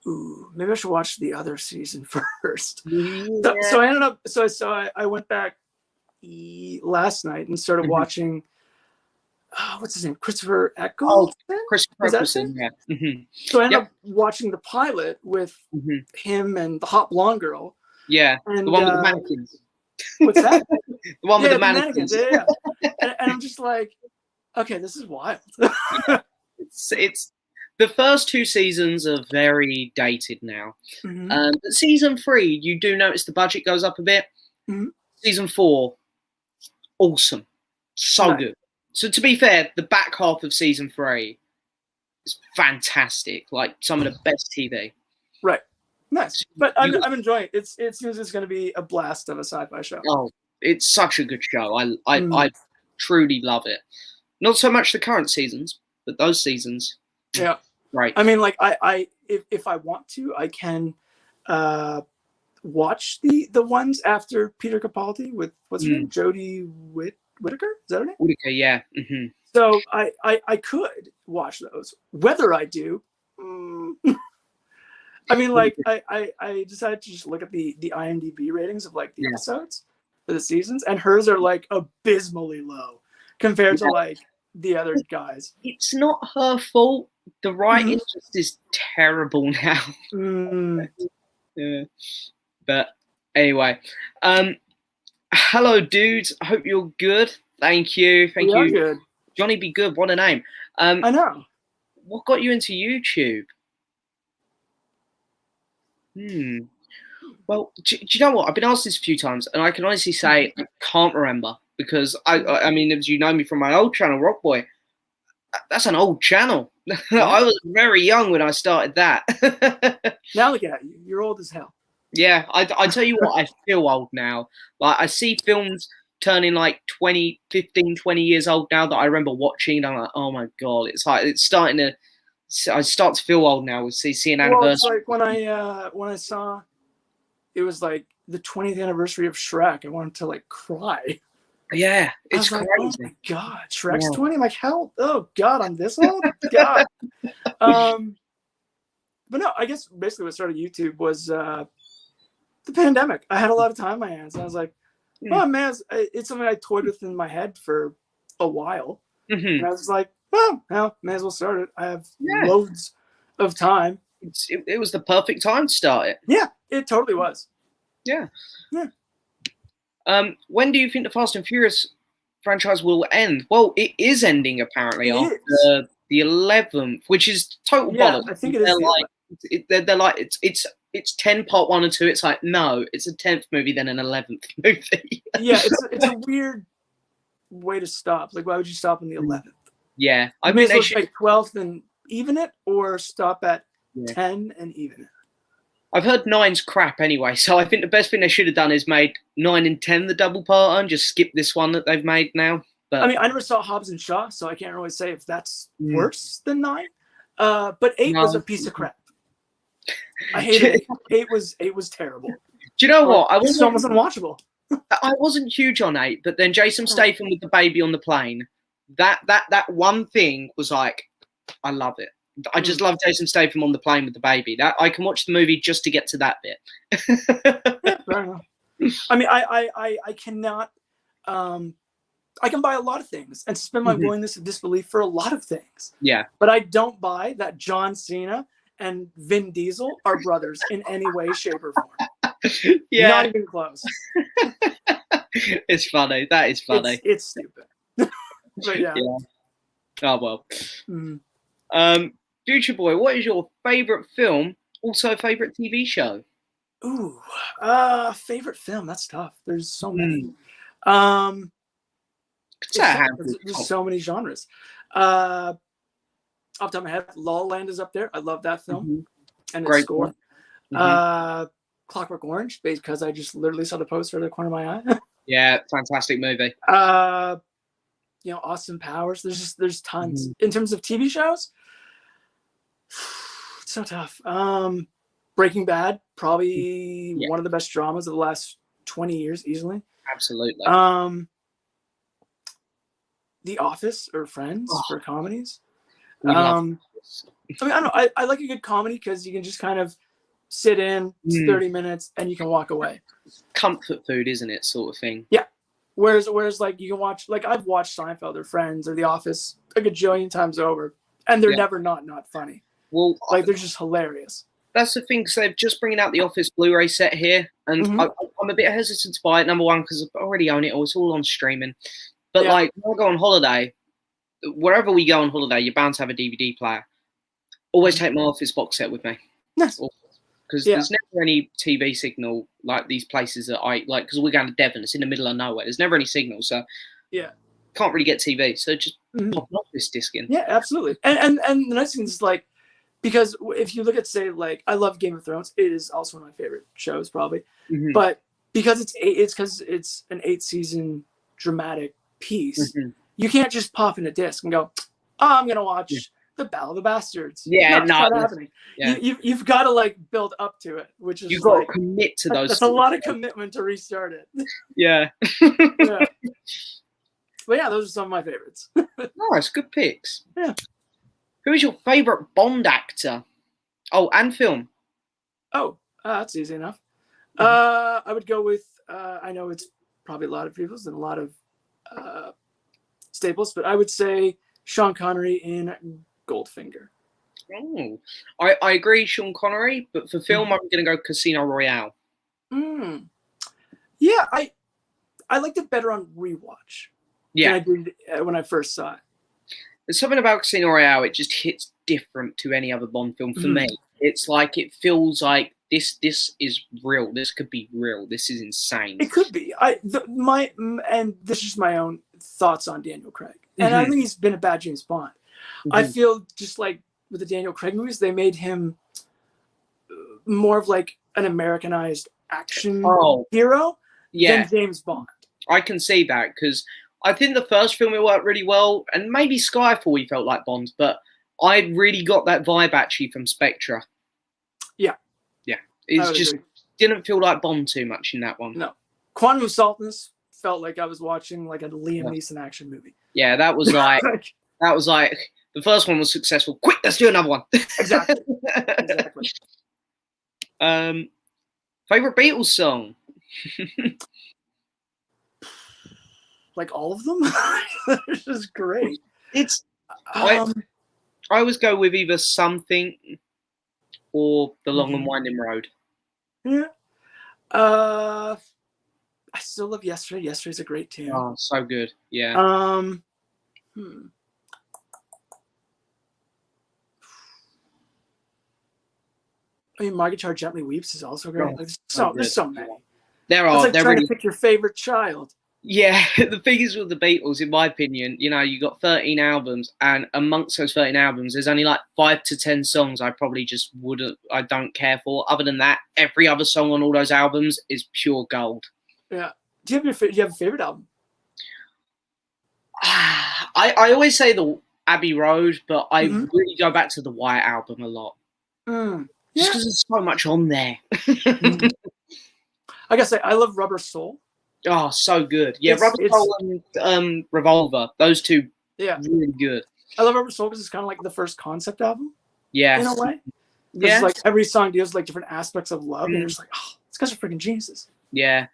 ooh, maybe I should watch the other season first. Yeah. So I ended up I went back last night and started watching what's his name? Christopher Eccleston? Christopher Eccleston, yeah. So I ended up watching the pilot with him and the hot blonde girl. Yeah, and, the one with the mannequins. What's that? The one with the mannequins. Yeah. And I'm just like, okay, this is wild. It's the first 2 seasons are very dated now. But season 3, you do notice the budget goes up a bit. Season 4, awesome, so good. So to be fair, the back half of season 3 is fantastic. Like some of the best TV. Right. Nice. But I'm enjoying it. It seems it's going to be a blast of a sci-fi show. Oh, it's such a good show. I truly love it. Not so much the current seasons, but those seasons. Yeah. Right. I mean, like if I want to, I can watch the ones after Peter Capaldi with what's her name? Jodie Whittaker? Is that her name? Whittaker, yeah. So I could watch those. Whether I do, I mean, like I decided to just look at the IMDb ratings of like the episodes for the seasons, and hers are like abysmally low compared to like the other guys. It's not her fault. The writing just is terrible now. Yeah. But anyway, hello, dudes. I hope you're good. Thank you. Thank you. Good. Johnny Be Good. What a name. I know. What got you into YouTube? Well, do you know what? I've been asked this a few times, and I can honestly say I can't remember because I mean, as you know me from my old channel, Rock Boy, that's an old channel. I was very young when I started that. Now look at you. You're old as hell. Yeah, I tell you what, I feel old now. Like I see films turning like 20 years old now that I remember watching, and I'm like, oh my god, it's like it's starting to. I start to feel old now with seeing anniversary. Well, it's like when I saw it was like the 20th anniversary of Shrek, I wanted to like cry. Yeah, it's like, crazy. oh my god, Shrek's 20. I'm like, hell, oh god, I'm this old. God. But no, I guess basically what started YouTube was the pandemic. I had a lot of time on my hands, and I was like, oh man, it's something I toyed with in my head for a while. And I was like, well, may as well start it. I have loads of time. It was the perfect time to start it. Yeah, it totally was. Yeah. When do you think the Fast and Furious franchise will end? Well, it is ending apparently after the 11th, which is total bollocks. I think it is. They're like it's 10 part 1 and 2. It's like, no, it's a 10th movie, then an 11th movie. Yeah, it's a weird way to stop. Like, why would you stop on the 11th? Yeah, I mean, they should like 12th and even it, or stop at 10 and even it. I've heard 9's crap anyway, so I think the best thing they should have done is made 9 and 10 the double part and just skip this one that they've made now. But I mean, I never saw Hobbs and Shaw, so I can't really say if that's worse than 9. But 8 was a piece of crap. I hated it. 8 was terrible. Do you know what? It was almost unwatchable. I wasn't huge on 8, but then Jason Statham with the baby on the plane, that one thing was like, I love it. I just love Jason Statham on the plane with the baby. That I can watch the movie just to get to that bit. Yeah, fair enough. I mean, I cannot. I can buy a lot of things and suspend my willingness of disbelief for a lot of things. Yeah, but I don't buy that John Cena and Vin Diesel are brothers in any way, shape, or form. Yeah, not even close. It's funny. That is funny. It's stupid. But yeah. Oh well. Future Boy, what is your favorite film? Also, favorite TV show? Ooh, favorite film. That's tough. There's so many. There's so many genres. Off the top of my head, La La Land is up there. I love that film and its score. Clockwork Orange, because I just literally saw the poster out of the corner of my eye. Yeah, fantastic movie. Austin Powers. There's tons. In terms of TV shows, it's so tough. Breaking Bad, probably one of the best dramas of the last 20 years, easily. Absolutely. The Office or Friends for comedies. I mean, I don't know. I like a good comedy because you can just kind of sit in 30 minutes and you can walk away. Comfort food, isn't it, sort of thing? Yeah. Whereas like you can watch, like I've watched Seinfeld or Friends or The Office a gajillion times over, and they're never not funny. Well, like they're just hilarious. That's the thing, because they're just bringing out the Office Blu-ray set here, and I'm a bit hesitant to buy it. Number one, because I already own it, or it's all on streaming. But like, when I go on holiday, wherever we go on holiday, you're bound to have a DVD player. Always take my Office box set with me. Nice. Because there's never any TV signal like these places that I like. Because we're going to Devon, it's in the middle of nowhere. There's never any signal, so can't really get TV. So just pop an Office disc in. Yeah, absolutely. And the nice thing is like, because if you look at, say, like, I love Game of Thrones. It is also one of my favorite shows, probably. But because it's an 8-season dramatic piece, you can't just pop in a disc and go, I'm gonna watch The Battle of the Bastards. Yeah, it's not happening. Yeah. You've got to like build up to it, which is you've got to commit to those. That's a lot of commitment to restart it. Yeah. But yeah, those are some of my favorites. Nice, good picks. Yeah. Who is your favorite Bond actor? Oh, and film. Oh, that's easy enough. I would go with. I know it's probably a lot of people's and a lot of staples, but I would say Sean Connery in Goldfinger. Oh, I agree, Sean Connery, but for film, I'm going to go Casino Royale. Yeah, I liked it better on rewatch. Yeah, than I did when I first saw it. There's something about Casino Royale; it just hits different to any other Bond film for me. It's like it feels like this is real. This could be real. This is insane. It could be. And this is just my own thoughts on Daniel Craig. And I think he's been a bad James Bond. I feel just like with the Daniel Craig movies, they made him more of like an Americanized action hero than James Bond. I can see that because I think the first film it worked really well, and maybe Skyfall he felt like Bond, but I really got that vibe actually from Spectre. Yeah. It's just didn't feel like Bond too much in that one. No. Quantum of Solace felt like I was watching like a Liam Neeson action movie. Yeah, that was like the first one was successful. Quick, let's do another one. Exactly. Exactly. Favorite Beatles song? Like all of them. It's just great. It's I always go with either Something or The Long and Winding Road. Yeah. I still love Yesterday. Yesterday's a great tune. Oh, so good. Yeah. I mean, My Guitar Gently Weeps is also great. Oh, like, so there's so many. There It's are. like they're trying really... to pick your favorite child. Yeah, the thing is with the Beatles, in my opinion, you know, you got 13 albums, and amongst those 13 albums, there's only like 5 to 10 songs I probably just I don't care for. Other than that, every other song on all those albums is pure gold. Yeah. Do you have a favorite album? I always say the Abbey Road, but I really go back to the White Album a lot. Yeah. Just because there's so much on there. I gotta say, I love Rubber Soul. Oh, so good. Yeah, Rubber Soul and Revolver. Those two, really good. I love Rubber Soul because it's kind of like the first concept album. Yeah. In a way. Yeah. It's like every song deals with like different aspects of love, and you're just like, oh, these guys are freaking geniuses. Yeah.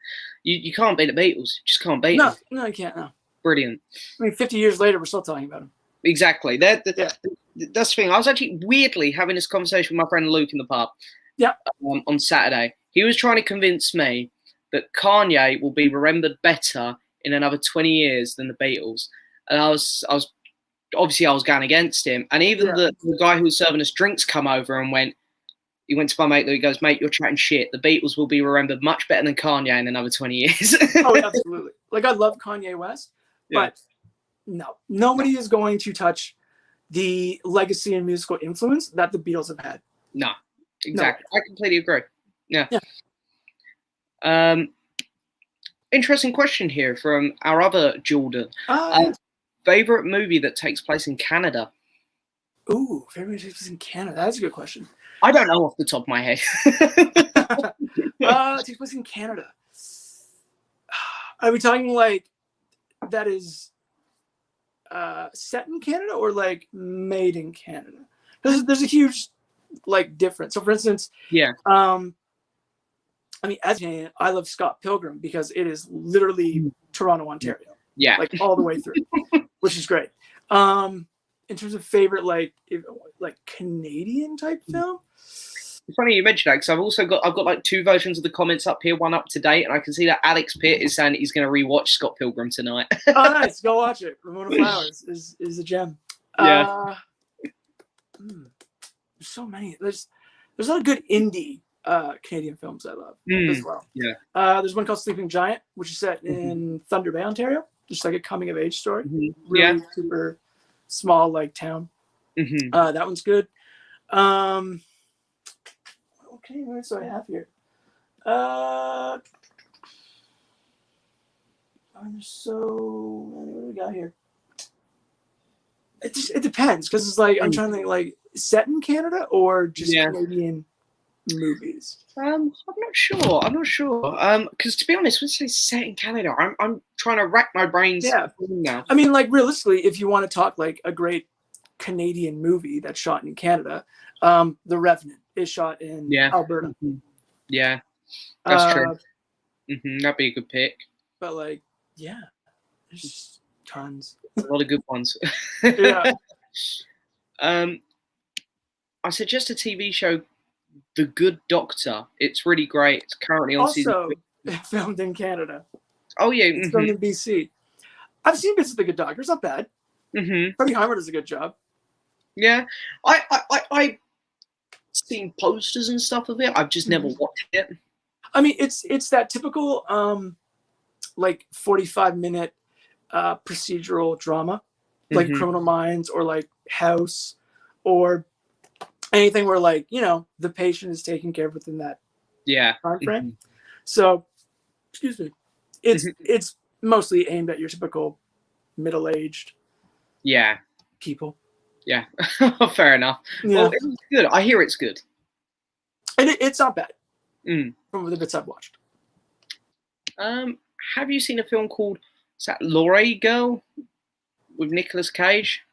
You can't beat the Beatles. You just can't beat them. No, you can't. No. Brilliant. I mean, 50 years later, we're still talking about them. Exactly. That's the thing. I was actually weirdly having this conversation with my friend Luke in the pub. Yeah. On Saturday. He was trying to convince me that Kanye will be remembered better in another 20 years than the Beatles. And I was obviously I was going against him. And even the guy who was serving us drinks come over and he went to my mate, he goes, mate, you're chatting shit. The Beatles will be remembered much better than Kanye in another 20 years. Oh, absolutely. Like, I love Kanye West, but no, nobody is going to touch the legacy and musical influence that the Beatles have had. No, exactly. No. I completely agree. Yeah. Interesting question here from our other Jordan. Favorite movie that takes place in Canada? Ooh, favorite movie that takes place in Canada. That's a good question. I don't know off the top of my head. It takes place in Canada. Are we talking like that is set in Canada or like made in Canada? There's a huge like difference. So for instance, I mean, as a Canadian, I love Scott Pilgrim because it is literally Toronto, Ontario. Yeah. Like all the way through, which is great. In terms of favorite, like Canadian type film. It's funny you mentioned that because I've got like 2 versions of the comments up here, one up to date, and I can see that Alex Pitt is saying he's going to rewatch Scott Pilgrim tonight. Oh, nice! Go watch it. Ramona Flowers is a gem. Yeah. There's so many. There's a lot of good indie Canadian films I love as well. Yeah. There's one called Sleeping Giant, which is set in Thunder Bay, Ontario. Just like a coming of age story. Really super small like town. That one's good. Okay, what do I have here? There's so many. What do we got here? It depends because it's like I'm trying to think like set in Canada or just Canadian movies. I'm not sure. Because to be honest, when you say set in Canada, I'm trying to rack my brains. Yeah. Now. I mean, like realistically, if you want to talk like a great Canadian movie that's shot in Canada, The Revenant is shot in Alberta. Yeah, that's true. That'd be a good pick. But like, there's just tons. A lot of good ones. I suggest a TV show, The Good Doctor. It's really great. It's currently on season 2. Filmed in Canada. Oh yeah, it's filmed in BC. I've seen bits of The Good Doctor. It's not bad. Freddie Highmore does a good job. Yeah, I seen posters and stuff of it. I've just never watched it. I mean, it's that typical like 45-minute procedural drama, like Criminal Minds or like House or anything where like the patient is taken care of within that time frame. So, excuse me, it's mostly aimed at your typical middle-aged people. Yeah, fair enough. Yeah. Well, it's good. I hear it's good. And it's not bad from the bits I've watched. Have you seen a film called, is that LotR Girl with Nicolas Cage?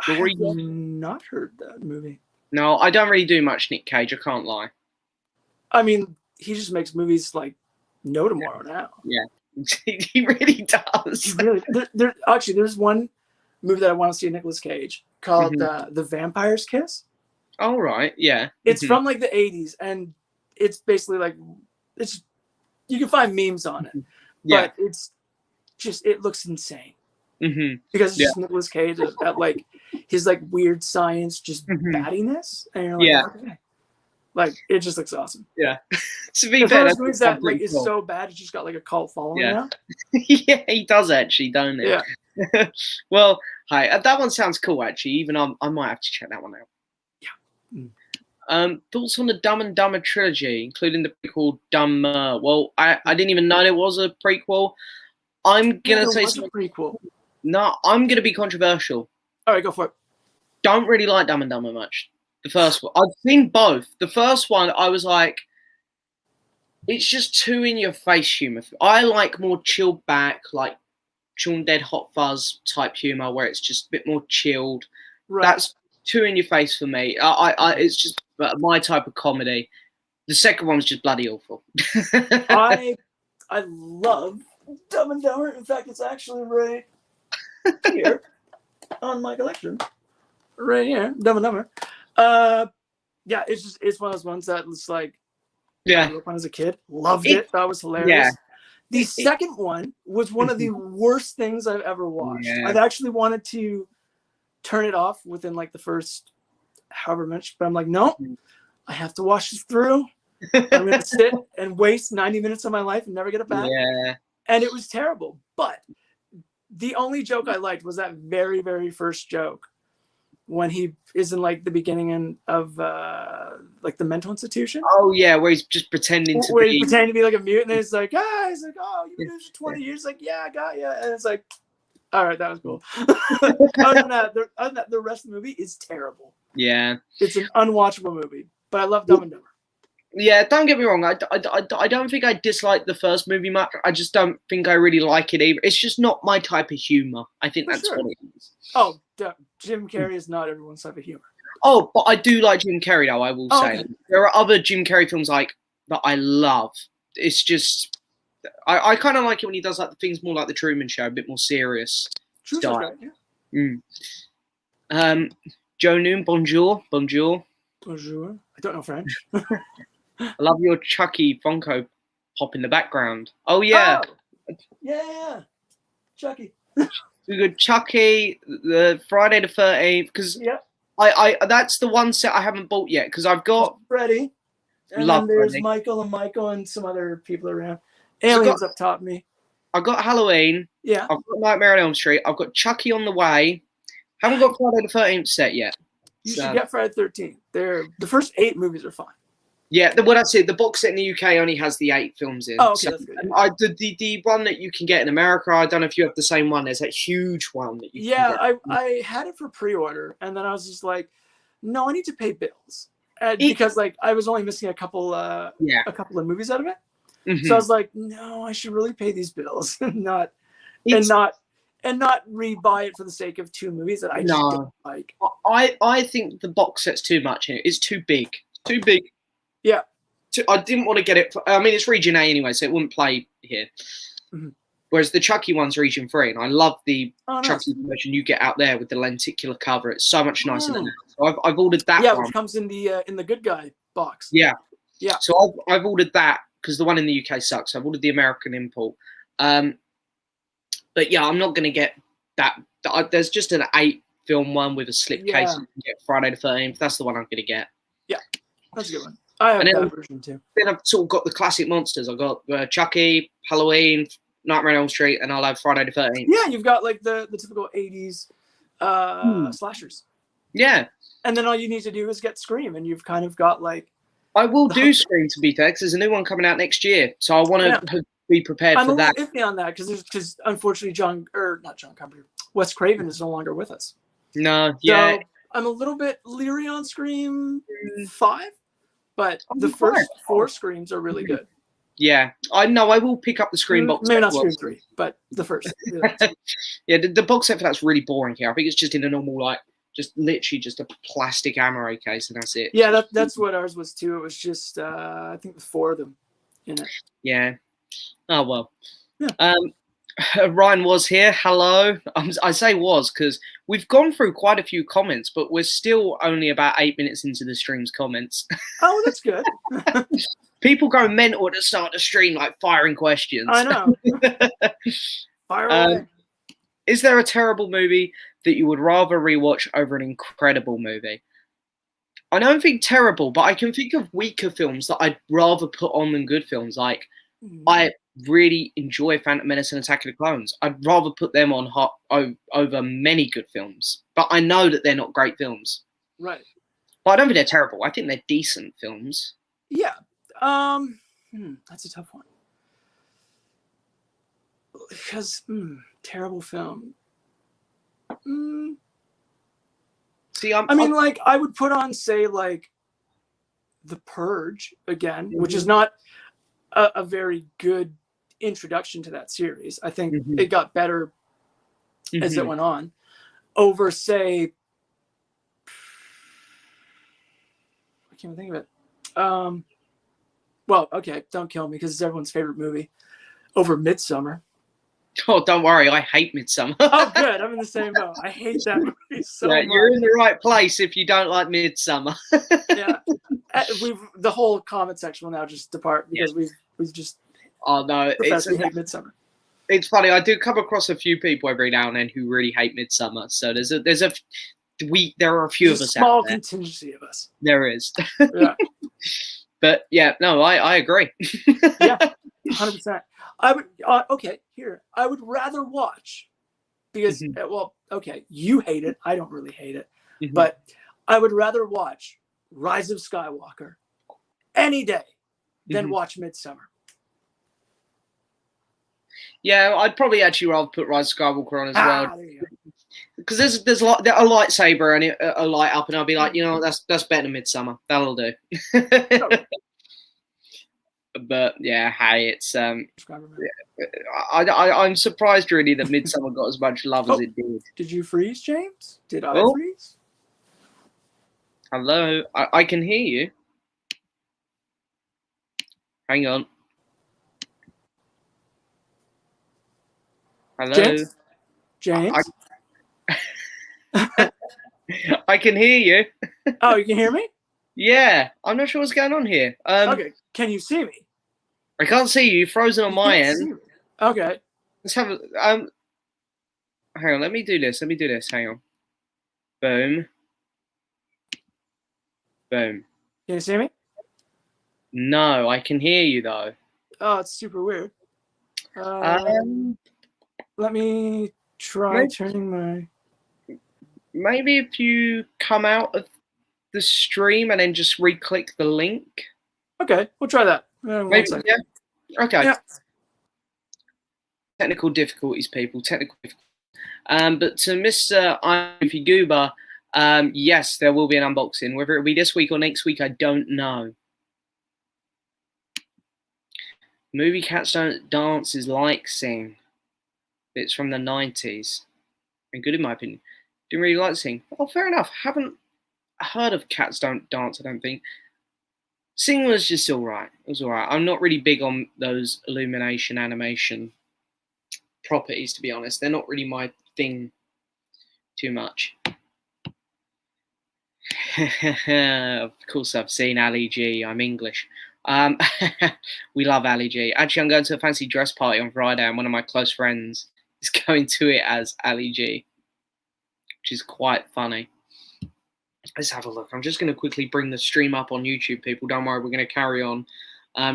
I have not heard that movie. No, I don't really do much Nick Cage, I can't lie. I mean, he just makes movies like No Tomorrow now. Yeah, he really does. He really, actually, there's one movie that I want to see Nicolas Cage called The Vampire's Kiss. Oh, right, yeah. It's from like the 80s, and it's basically like, it's, you can find memes on it, but it's just, it looks insane. Because it's just Nicolas Cage at like his like weird science, just battiness, and you're like, okay. Like it just looks awesome. Yeah, to be fair, that's movies that like is so bad, it's just got like a cult following now. Yeah, he does actually, don't he? Yeah. Well, hi, that one sounds cool actually. Even I might have to check that one out. Yeah. Thoughts on the Dumb and Dumber trilogy, including the prequel Dumber? Well, I didn't even know there was a prequel. I'm gonna say a prequel. No, I'm gonna be controversial. All right, go for it. Don't really like Dumb and Dumber much. The first one, I've seen both. The first one, I was like, it's just too in your face humor. I like more chilled back, like Shaun Dead, Hot Fuzz type humor, where it's just a bit more chilled. Right. That's too in your face for me. It's just my type of comedy. The second one was just bloody awful. I love Dumb and Dumber. In fact, it's actually right here on my collection, right here, Dumb and Dumber. Yeah, it's one of those ones that it's like, I grew up on as a kid, loved it, thought it was hilarious. Yeah. The second one was one of the worst things I've ever watched. Yeah. I've actually wanted to turn it off within like the first however much, but I'm like, no, I have to watch this through. I'm gonna sit and waste 90 minutes of my life and never get it back. Yeah. And it was terrible. But the only joke I liked was that very, very first joke when he is in like the beginning of like the mental institution. Oh yeah, where he's just pretending to be like a mute, and then it's like, he's like, oh, you've been doing this for 20 years. Like, yeah, I got you. And it's like, all right, that was cool. Other than that, the rest of the movie is terrible. Yeah, it's an unwatchable movie. But I love Dumb and Dumber. Yeah, don't get me wrong. I don't think I dislike the first movie much. I just don't think I really like it either. It's just not my type of humor. I think that's what it is. Oh, Jim Carrey is not everyone's type of humor. Oh, but I do like Jim Carrey, though, I will say. Okay. There are other Jim Carrey films that I love. It's just, I kind of like it when he does like the things more like The Truman Show, a bit more serious style. Right, yeah. Joe Noon, bonjour. Bonjour. I don't know French. I love your Chucky Funko pop in the background. Oh, yeah. Oh, yeah. Chucky. We got Chucky, the Friday the 13th, because I that's the one set I haven't bought yet, because I've got Freddy, and then there's Freddy. Michael and some other people around. Aliens up top me. I've got Halloween. Yeah. I've got Nightmare on Elm Street. I've got Chucky on the way. Haven't got Friday the 13th set yet. You should get Friday the 13th. The first 8 movies are fine. Yeah, that's it. The box set in the UK only has the 8 films in. Oh, okay, that's good. The one that you can get in America, I don't know if you have the same one. There's that huge one that you can get. I had it for pre-order, and then I was just like, no, I need to pay bills. Because like I was only missing a couple of movies out of it. Mm-hmm. So I was like, no, I should really pay these bills and not rebuy it for the sake of 2 movies that I just don't like. I think the box set's too much in it. It's too big. Too big. Yeah. I didn't want to get it. I mean, it's region A anyway, so it wouldn't play here. Mm-hmm. Whereas the Chucky one's region 3, and I love the Chucky version you get out there with the lenticular cover. It's so much nicer than that. So I've ordered that one. Yeah, which comes in the Good Guy box. Yeah. Yeah. So I've ordered that because the one in the UK sucks. I've ordered the American import. But yeah, I'm not going to get that. There's just an 8-film one with a slipcase. You can get Friday the 13th. That's the one I'm going to get. Yeah, that's a good one. I have that version too. Then I've sort of got the classic monsters. I've got Chucky, Halloween, Nightmare on Elm Street, and I'll have Friday the 13th. Yeah, you've got like the typical 80s slashers. Yeah. And then all you need to do is get Scream, and you've kind of got like... I will do Scream, to be fair, because there's a new one coming out next year. So I want to be prepared for that. I'm a little iffy on that, because unfortunately Wes Craven is no longer with us. No, yeah. So I'm a little bit leery on Scream 5. But the first 4 Screams are really good. Yeah, I know. I will pick up the Scream box. Maybe not Scream 3, but the first. Yeah, the box set for that's really boring here. I think it's just in a normal, like, just literally just a plastic ammo case, and that's it. Yeah, that's what ours was too. It was just I think the 4 of them in it. Yeah. Oh well. Yeah. Ryan was here. Hello. I say was because we've gone through quite a few comments, but we're still only about 8 minutes into the stream's comments. Oh, that's good. People go mental at the start of the stream, like firing questions. I know. Fire away. Is there a terrible movie that you would rather rewatch over an incredible movie? I don't think terrible, but I can think of weaker films that I'd rather put on than good films. Like, I really enjoy Phantom Menace and Attack of the Clones. I'd rather put them on over many good films. But I know that they're not great films. Right. But I don't think they're terrible. I think they're decent films. Yeah. That's a tough one. Because terrible film. See, I mean, like, I would put on, say, like, The Purge again, which is not a very good introduction to that series. I think it got better as it went on. Over, say, I can't even think of it. Well, okay, don't kill me because it's everyone's favorite movie. Over Midsommar. Oh, don't worry, I hate Midsommar. Oh, good. I'm in the same boat. I hate that movie so much. You're in the right place if you don't like Midsommar. Yeah, the whole comment section will now just depart because we've just. Oh no, we hate Midsommar. It's funny. I do come across a few people every now and then who really hate Midsommar. So there are a few of us. Small contingency of us. There is. Yeah. But yeah, no, I agree. Yeah, 100%. I would I would rather watch because well, okay, you hate it. I don't really hate it, but I would rather watch Rise of Skywalker any day than watch Midsommar. Yeah, I'd probably actually rather put Rise of Skywalker on as well. Because there's a lightsaber and a light up, and I'll be like, that's better than Midsommar. That'll do. But yeah, hey, it's I'm surprised really that Midsommar got as much love as it did. Did you freeze, James? Did I freeze? Hello, I can hear you. Hang on. Hello, James. I can hear you. Oh, you can hear me? Yeah, I'm not sure what's going on here. Okay, can you see me? I can't see you. Frozen on my end. Okay. Let's have a hang on. Let me do this. Hang on. Boom. Boom. Can you see me? No, I can hear you though. Oh, it's super weird. Let me try turning my. Maybe if you come out of the stream and then just re-click the link. Okay, we'll try that. Maybe, yeah. Okay. Yeah. Technical difficulties, people. Technical difficulties. But to Mr. Ivy Goober, yes, there will be an unboxing. Whether it will be this week or next week, I don't know. Movie Cats Don't Dance is like Sing. It's from the 90s. And good in my opinion. Didn't really like Sing. Oh, fair enough. Haven't heard of Cats Don't Dance, I don't think. Sing was just alright. It was alright. I'm not really big on those illumination animation properties, to be honest. They're not really my thing too much. Of course, I've seen Ali G. I'm English. We love Ali G. Actually, I'm going to a fancy dress party on Friday, and one of my close friends is going to it as Ali G, which is quite funny. Let's have a look. I'm just going to quickly bring the stream up on YouTube, people. Don't worry, we're going to carry on.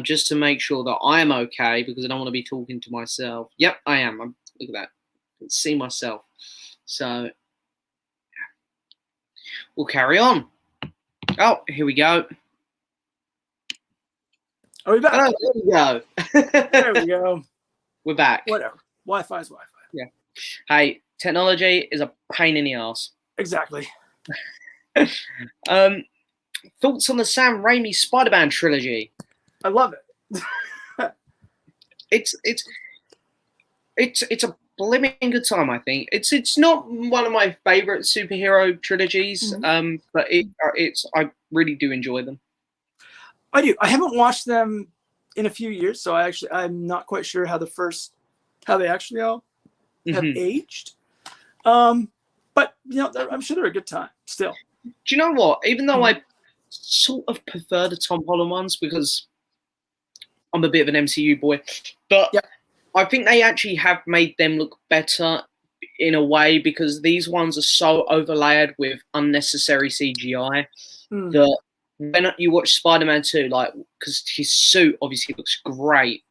Just to make sure that I am okay, because I don't want to be talking to myself. Yep, I am. Look at that. I can see myself. So, yeah. We'll carry on. Oh, here we go. Are we back? Oh, there we go. There we go. We're back. Whatever. Wi-Fi is Wi-Fi. Yeah. Hey, technology is a pain in the ass. Exactly. Thoughts on the Sam Raimi Spider-Man trilogy? I love it. it's a blimmin' good time. I think it's not one of my favorite superhero trilogies, but I really do enjoy them. I do. I haven't watched them in a few years, so I'm not quite sure how they actually all have aged. But I'm sure they're a good time still. Do you know what? Even though I sort of prefer the Tom Holland ones because I'm a bit of an MCU boy, but I think they actually have made them look better in a way because these ones are so overlaid with unnecessary CGI that when you watch Spider-Man 2, like, because his suit obviously looks great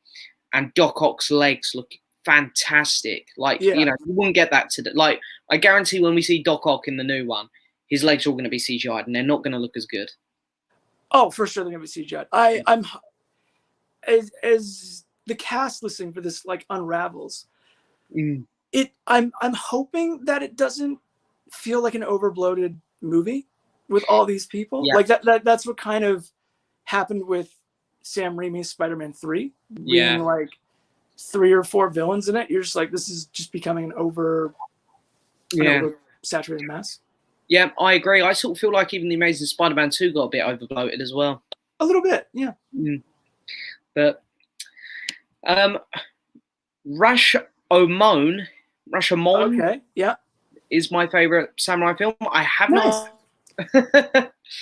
and Doc Ock's legs look fantastic. Like, you wouldn't get that like, I guarantee when we see Doc Ock in the new one, his legs are all going to be CGI'd and they're not going to look as good. Oh, for sure they're going to be CGI'd. I'm as the cast listing for this like unravels. I'm hoping that it doesn't feel like an overbloated movie with all these people. Like that's what kind of happened with Sam Raimi's Spider-Man 3 being like 3 or 4 villains in it. You're just like, this is just becoming an saturated mess. Yeah, I agree. I sort of feel like even the Amazing Spider-Man 2 got a bit overbloated as well. A little bit, yeah. But Rashomon, okay, is my favorite samurai film. I have not.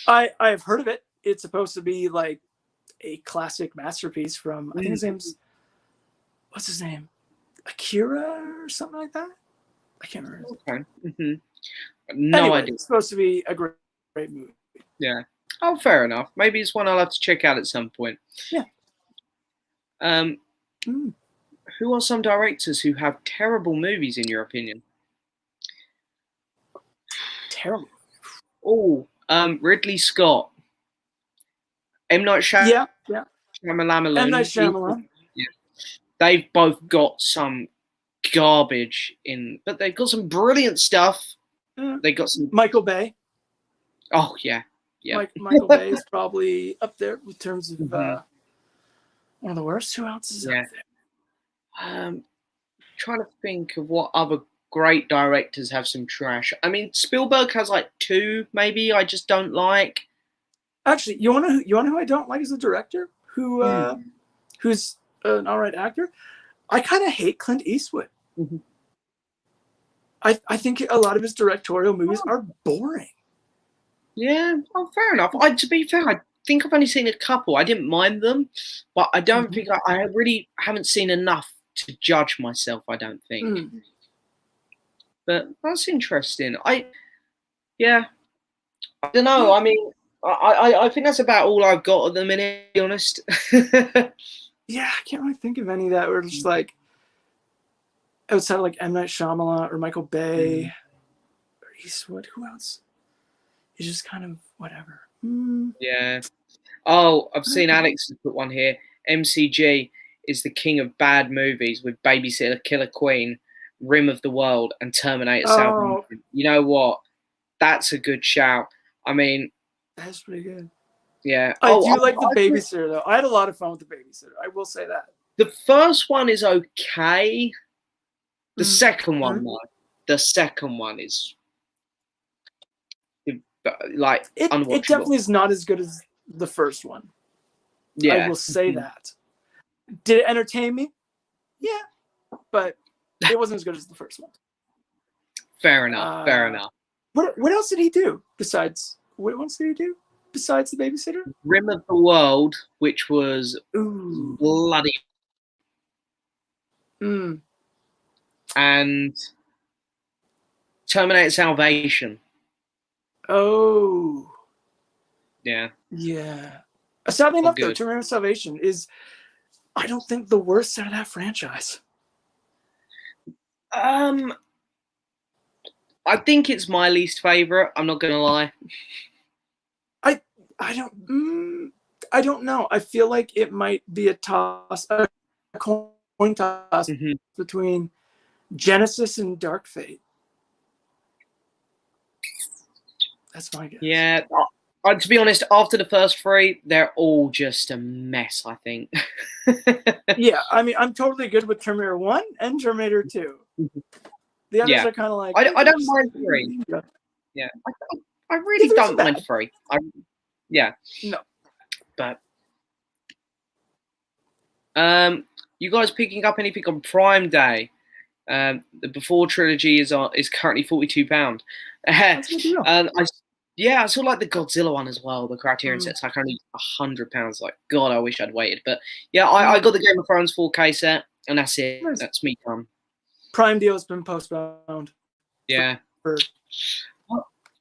I have heard of it. It's supposed to be like a classic masterpiece from I think his name's what's his name, Akira or something like that. I can't remember. Okay. No idea. It's supposed to be a great movie. Yeah. Oh, fair enough. Maybe it's one I'll have to check out at some point. Yeah. Who are some directors who have terrible movies in your opinion? Terrible. Oh, Ridley Scott. M. Night Shyamalan. Yeah. M. Night Shyamalan. Yeah. They've both got some garbage in, but they've got some brilliant stuff. They got some Michael Bay. Oh yeah. Michael Bay is probably up there in terms of one of the worst. Who else is up there? Trying to think of what other great directors have some trash. I mean, Spielberg has like 2, maybe. I just don't like. Actually, you want to know who I don't like as a director? Who's an alright actor? I kind of hate Clint Eastwood. I think a lot of his directorial movies are boring. Yeah, fair enough. To be fair, I think I've only seen a couple. I didn't mind them, but I don't think I really haven't seen enough to judge myself, I don't think. But that's interesting. I don't know. I mean, I think that's about all I've got at the minute, to be honest. Yeah, I can't really think of any that were just like outside of like M. Night Shyamalan or Michael Bay or Eastwood. Who else? It's just kind of whatever. Yeah. Oh, I've seen Alex put one here. MCG is the king of bad movies with Babysitter Killer Queen, Rim of the World, and Terminator Salvation. You know what? That's a good shout. I mean, that's pretty good. Yeah. I do like The Babysitter, though. I had a lot of fun with The Babysitter. I will say that. The first one is okay. The second one, though. The second one is like unwatchable. It definitely is not as good as the first one. Yeah. I will say that. Did it entertain me? Yeah. But it wasn't as good as the first one. Fair enough. Fair enough. What else did he do besides? What else did he do besides The Babysitter? Rim of the World, which was bloody. And Terminator Salvation. Oh. Yeah. Yeah. Sadly enough, though, Terminator Salvation is, I don't think, the worst out of that franchise. I think it's my least favorite. I'm not gonna lie. I don't know. I feel like it might be a coin toss between Genesis and Dark Fate. That's my guess. Yeah, To be honest, after the first three, they're all just a mess, I think. Yeah, I mean, I'm totally good with Terminator 1 and Terminator 2. The others are kind of like... I don't mind 3. Yeah. I really don't mind 3. Yeah. No. But you guys picking up anything on Prime Day? The Before trilogy is currently £42. And I saw like the Godzilla one as well. The Criterion set's like only £100. Like, God, I wish I'd waited. But yeah, I got the Game of Thrones 4K set, and that's it. Nice. That's me done. Prime deal has been postponed. Yeah. Well,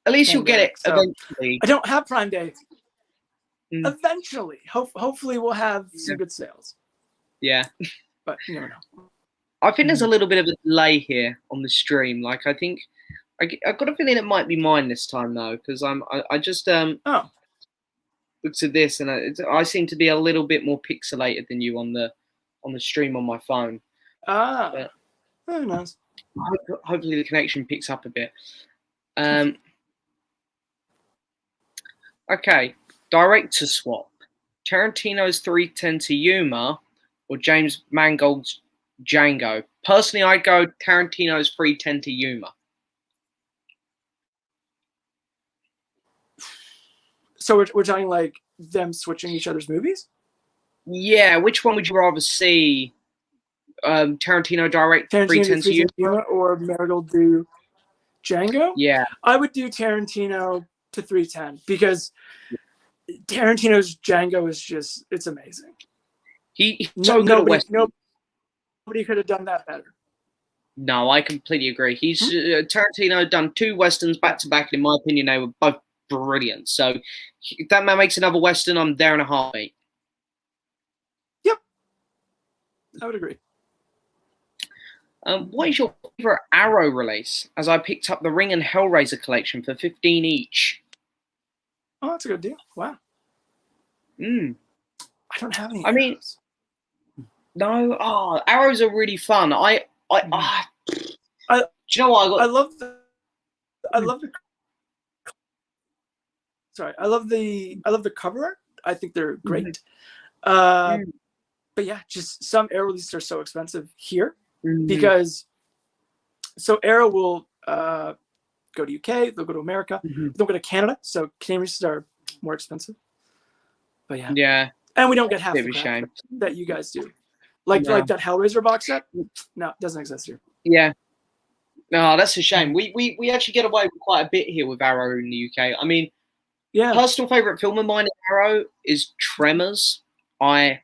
at least you'll get it eventually. I don't have Prime Day. Eventually, hopefully, we'll have some good sales. Yeah. But you never know. I think there's a little bit of a delay here on the stream. Like, I think I've got a feeling it might be mine this time though, because I just looked at this and I seem to be a little bit more pixelated than you on the stream on my phone. Very nice. Hopefully the connection picks up a bit. Okay, director swap: Tarantino's 3:10 to Yuma or James Mangold's Django. Personally, I'd go Tarantino's 3:10 to Yuma. So we're talking like them switching each other's movies? Yeah, which one would you rather see? Tarantino direct 3:10 to Yuma or Marigold do Django? Yeah, I would do Tarantino to 3:10 because Tarantino's Django is it's amazing. He's so good at Western. Nobody could have done that better. No, I completely agree. He's Tarantino done 2 westerns back to back. In my opinion, they were both brilliant. So if that man makes another western, I'm there in a heartbeat. Yep, I would agree. What is your favorite Arrow release? As I picked up the Ring and Hellraiser collection for $15 each. Oh, that's a good deal. Wow. I don't have any. I mean, no. Oh, Arrows are really fun. Do you know what? I love the cover art. I think they're great. But yeah, just some Arrow releases are so expensive here because Arrow will go to UK, they'll go to America, they'll go to Canada. So Canadian releases are more expensive. But yeah, and we don't get half the crap that you guys do. Like that Hellraiser box set. No, it doesn't exist here. Yeah. No, that's a shame. We actually get away with quite a bit here with Arrow in the UK. I mean, personal favorite film of mine in Arrow is Tremors. I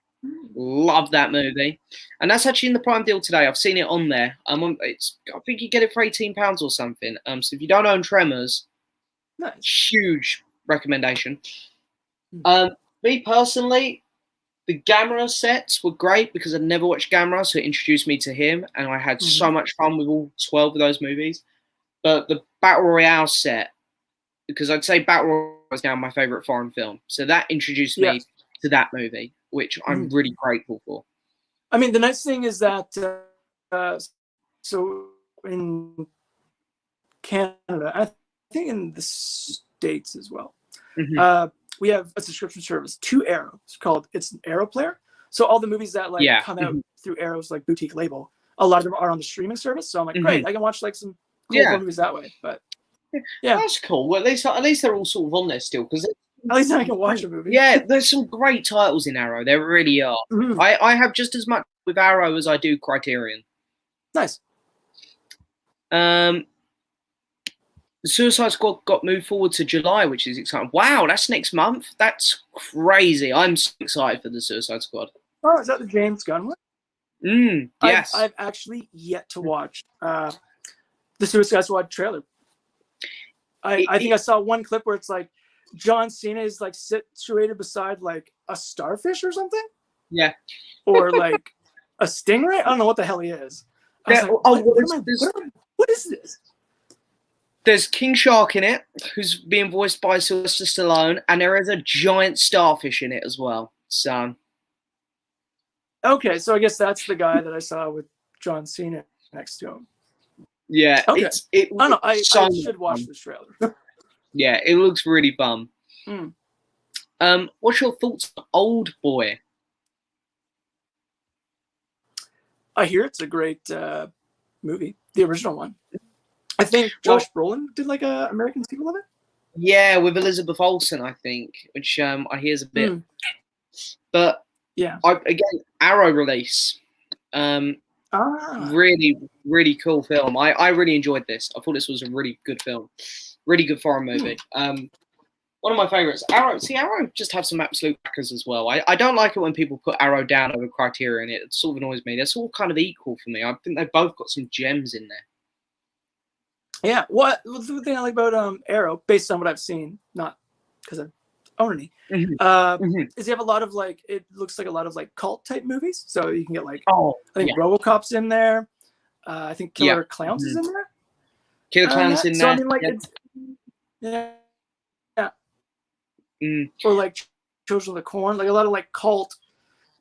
love that movie, and that's actually in the Prime deal today. I've seen it on there. I think you get it for £18 or something. So if you don't own Tremors, huge recommendation. Me personally, the Gamera sets were great because I'd never watched Gamera, so it introduced me to him, and I had so much fun with all 12 of those movies. But the Battle Royale set, because I'd say Battle Royale is now my favorite foreign film, so that introduced me to that movie, which I'm really grateful for. I mean, the nice thing is that so in Canada, I think in the States as well, we have a subscription service to Arrow. It's an Arrow Player. So all the movies that come out through Arrow's boutique label, a lot of them are on the streaming service. So I'm like, great, I can watch some cool movies that way. But yeah, that's cool. Well, at least they're all sort of on there still, because at least I can watch a movie. Yeah, there's some great titles in Arrow. There really are. I have just as much with Arrow as I do Criterion. Nice. The Suicide Squad got moved forward to July, which is exciting. Wow, that's next month. That's crazy. I'm so excited for the Suicide Squad. Oh, is that the James Gunn one? Yes. I've actually yet to watch the Suicide Squad trailer. I think I saw one clip where it's like John Cena is situated beside a starfish or something. Yeah. Or a stingray. I don't know what the hell he is. What is this? There's King Shark in it, who's being voiced by Sylvester Stallone, and there is a giant starfish in it as well. So, okay, so I guess that's the guy that I saw with John Cena next to him. Yeah, okay. I don't know. I should watch this trailer. Yeah, it looks really fun. What's your thoughts on Oldboy? I hear it's a great movie, the original one. I think Josh Brolin did like a American sequel of it. Yeah, with Elizabeth Olsen, I think, which I hear is a bit. But yeah, again, Arrow release. Really, really cool film. I really enjoyed this. I thought this was a really good film, really good foreign movie. One of my favorites. Arrow just have some absolute crackers as well. I don't like it when people put Arrow down over Criterion. It sort of annoys me. They're all kind of equal for me. I think they've both got some gems in there. Yeah, the thing I like about Arrow, based on what I've seen, not because I own any, is you have a lot of like, it looks like a lot of like cult type movies. So you can get like, I think RoboCop's in there. I think Killer Clowns is in there. Killer Clowns in there. So I mean, like, or like Children of the Corn, like a lot of like cult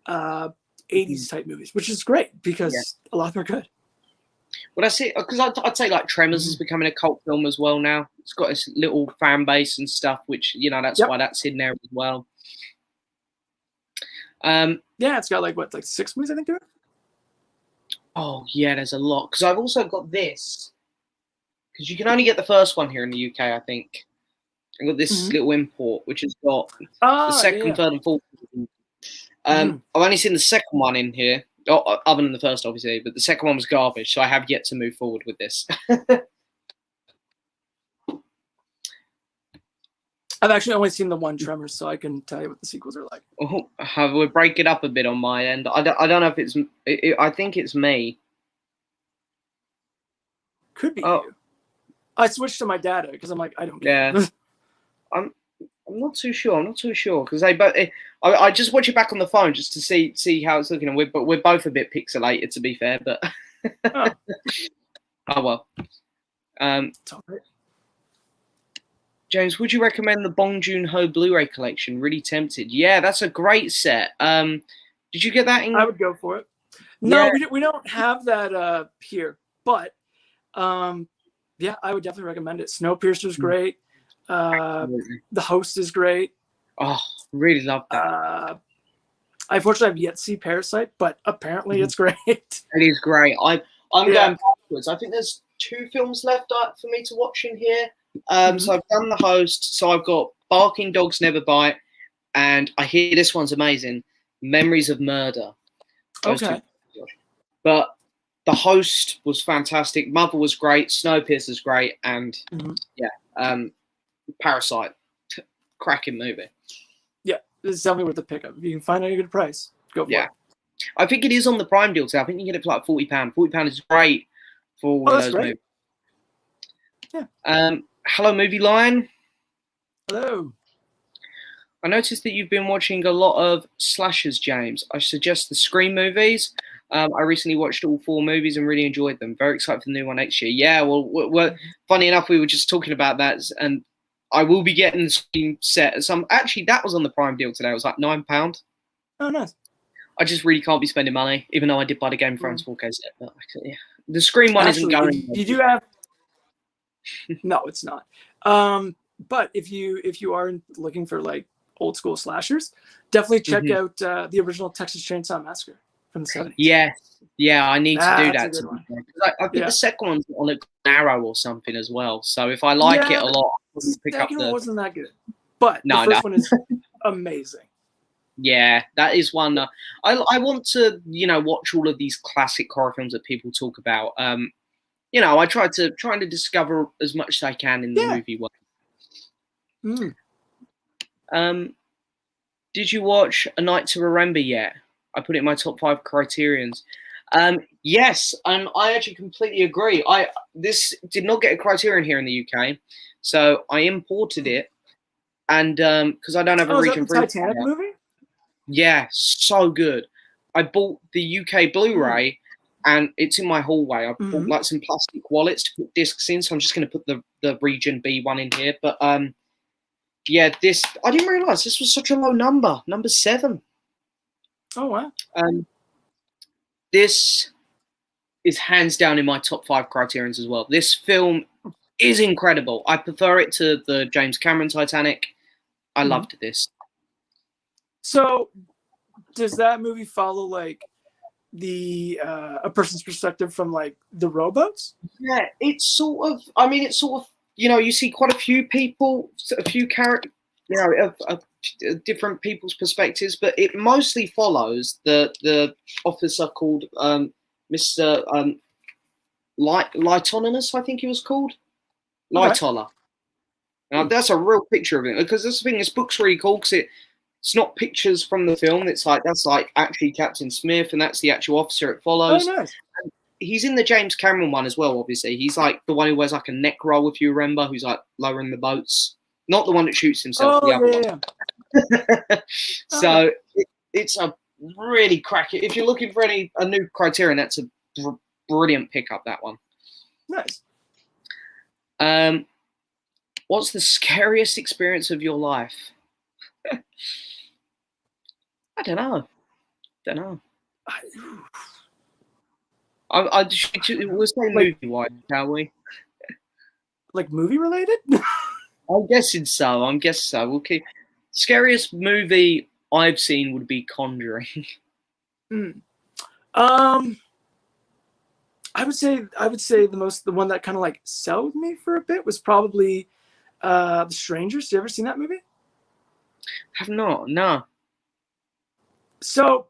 80s type movies, which is great because a lot of them are good. Well, that's it. Because I'd say like Tremors is becoming a cult film as well now. It's got its little fan base and stuff, which that's why that's in there as well. It's got like 6 movies I think to it. Oh yeah, there's a lot. Because I've also got this. Because you can only get the first one here in the UK, I think. I've got this little import, which has got the second, third, and fourth. I've only seen the second one in here. Other than the first, obviously, but the second one was garbage, so I have yet to move forward with this. I've actually only seen the one Tremors, so I can tell you what the sequels are like. We'll break it up a bit on my end. I don't know if it's... I think it's me. Could be you. I switched to my data because I'm like, I don't care. Yeah. I'm not too sure. Because I just watch it back on the phone just to see how it's looking, and we're both a bit pixelated, to be fair. But oh well. It's all right. James, would you recommend the Bong Joon-ho Blu-ray collection? Really tempted. Yeah, that's a great set. Did you get that in? I would go for it. No, we don't have that here, but yeah, I would definitely recommend it. Snowpiercer's great. The Host is great. Oh, really love that. I unfortunately have yet to see Parasite, but apparently it's great. It is great. I'm going backwards. I think there's 2 films left for me to watch in here. So I've done The Host. So I've got Barking Dogs Never Bite, and I hear this one's amazing. Memories of Murder. Okay. But The Host was fantastic. Mother was great. Snowpiercer's great, and Parasite, cracking movie. Yeah, this is definitely worth the pickup. If you can find it at a good price, go for it. I think it is on the Prime deal today. I think you can get it for like £40. £40 is great for one of those movies. Yeah. Hello, Movie Lion. Hello. I noticed that you've been watching a lot of slashers, James. I suggest the Scream movies. I recently watched all 4 movies and really enjoyed them. Very excited for the new one next year. Yeah, well, funny enough, we were just talking about that, and I will be getting the Scream set. Actually, that was on the Prime deal today. It was like £9. Oh, nice. I just really can't be spending money, even though I did buy the Game of Thrones 4K set. But the Scream one isn't going. You do have. No, it's not. But if you are looking for like old school slashers, definitely check out the original Texas Chainsaw Massacre from the 70s. Yeah, I need to do that. I think the second one's on an arrow or something as well. So if I like it a lot, I'll pick up the. Second one wasn't that good, but the first one is amazing. Yeah, that is one. I want to watch all of these classic horror films that people talk about. I try to discover as much as I can in the movie world. Did you watch A Night to Remember yet? I put it in my top 5 Criterions. Yes, and I actually completely agree. This did not get a Criterion here in the UK, so I imported it, and because I don't have a region for Titanic movie. Yeah, so good. I bought the UK Blu-ray, and it's in my hallway. I bought like some plastic wallets to put discs in, so I'm just going to put the region B one in here. But this I didn't realise this was such a low number 7. Oh wow. This is hands down in my top 5 Criterions as well. This film is incredible. I prefer it to the James Cameron Titanic. I loved this. So, does that movie follow like the a person's perspective from like the rowboats? Yeah, it's sort of. I mean, it's sort of. You know, you see quite a few people, a few characters, you know, of different people's perspectives, but it mostly follows the officer called Mr. Lightoninus, I think he was called. Lightoller. Now, that's a real picture of it, because this thing, this book's really cool because it's not pictures from the film. It's like, that's like actually Captain Smith, and that's the actual officer it follows. Oh, nice. And he's in the James Cameron one as well, obviously. He's like the one who wears like a neck roll, if you remember, who's like lowering the boats. Not the one that shoots himself, the other one. So it's a really cracking. If you're looking for a new Criterion, that's a brilliant pickup, that one. Nice. What's the scariest experience of your life? I don't know. We'll say movie-wise, shall we? Like movie related? I'm guessing so. Okay. Scariest movie I've seen would be Conjuring. I would say the one that kind of like settled me for a bit was probably The Strangers. You ever seen that movie? Have not, no. So,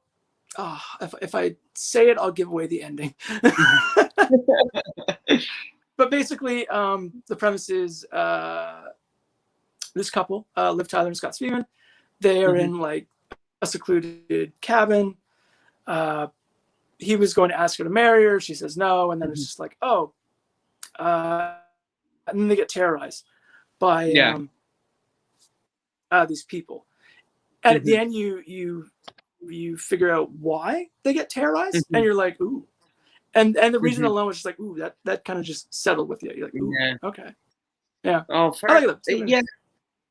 if I say it, I'll give away the ending. But basically, the premise is this couple, Liv Tyler and Scott Speedman, they are in like a secluded cabin. He was going to ask her to marry her. She says no, and then it's just like, and then they get terrorized by these people. And at the end, you figure out why they get terrorized, and you're like, ooh. And the reason alone was just like, ooh, that kind of just settled with you. You're like, ooh, okay. Yeah. Oh, fair. I like that. Yeah.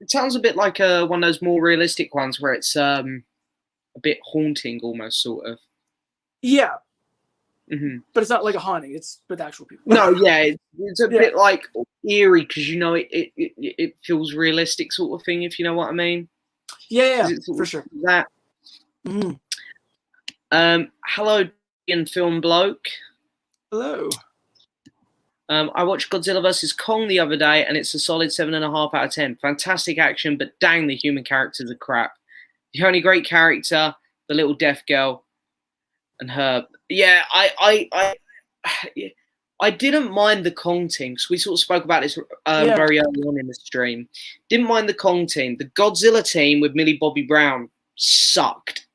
It sounds a bit like one of those more realistic ones where it's a bit haunting almost, sort of. Yeah. But it's not like a haunting. It's with actual people. No, yeah. It's a bit like eerie because, you know, it feels realistic sort of thing, if you know what I mean. Yeah, for sure. That. Hello, Ian Film Bloke. Hello. I watched Godzilla vs. Kong the other day, and it's a solid 7.5 out of 10. Fantastic action, but dang, the human characters are crap. The only great character, the little deaf girl, and her. Yeah, I didn't mind the Kong team, because we sort of spoke about this very early on in the stream. Didn't mind the Kong team. The Godzilla team with Millie Bobby Brown sucked.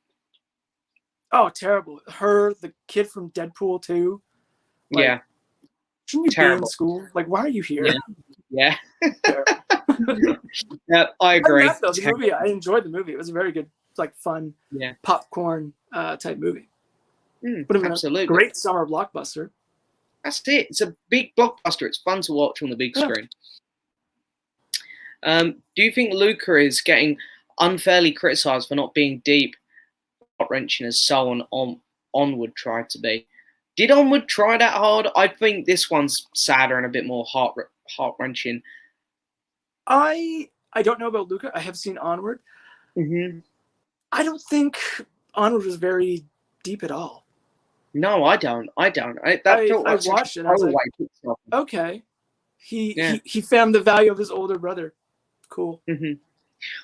Oh, terrible. Her, the kid from Deadpool 2. Like, yeah. Shouldn't you be in school? Like, why are you here? Yeah. Yeah, I agree. The movie, I enjoyed the movie. It was a very good, like, fun popcorn type movie. Absolutely. A great summer blockbuster. That's it. It's a big blockbuster. It's fun to watch on the big screen. Do you think Luca is getting unfairly criticised for not being deep, heart-wrenching as so on Onward tried to be? Did Onward try that hard? I think this one's sadder and a bit more heart-wrenching. I don't know about Luca. I have seen Onward. I don't think Onward was very deep at all. No, I don't. I watched it. I was like, okay. He found the value of his older brother. Cool.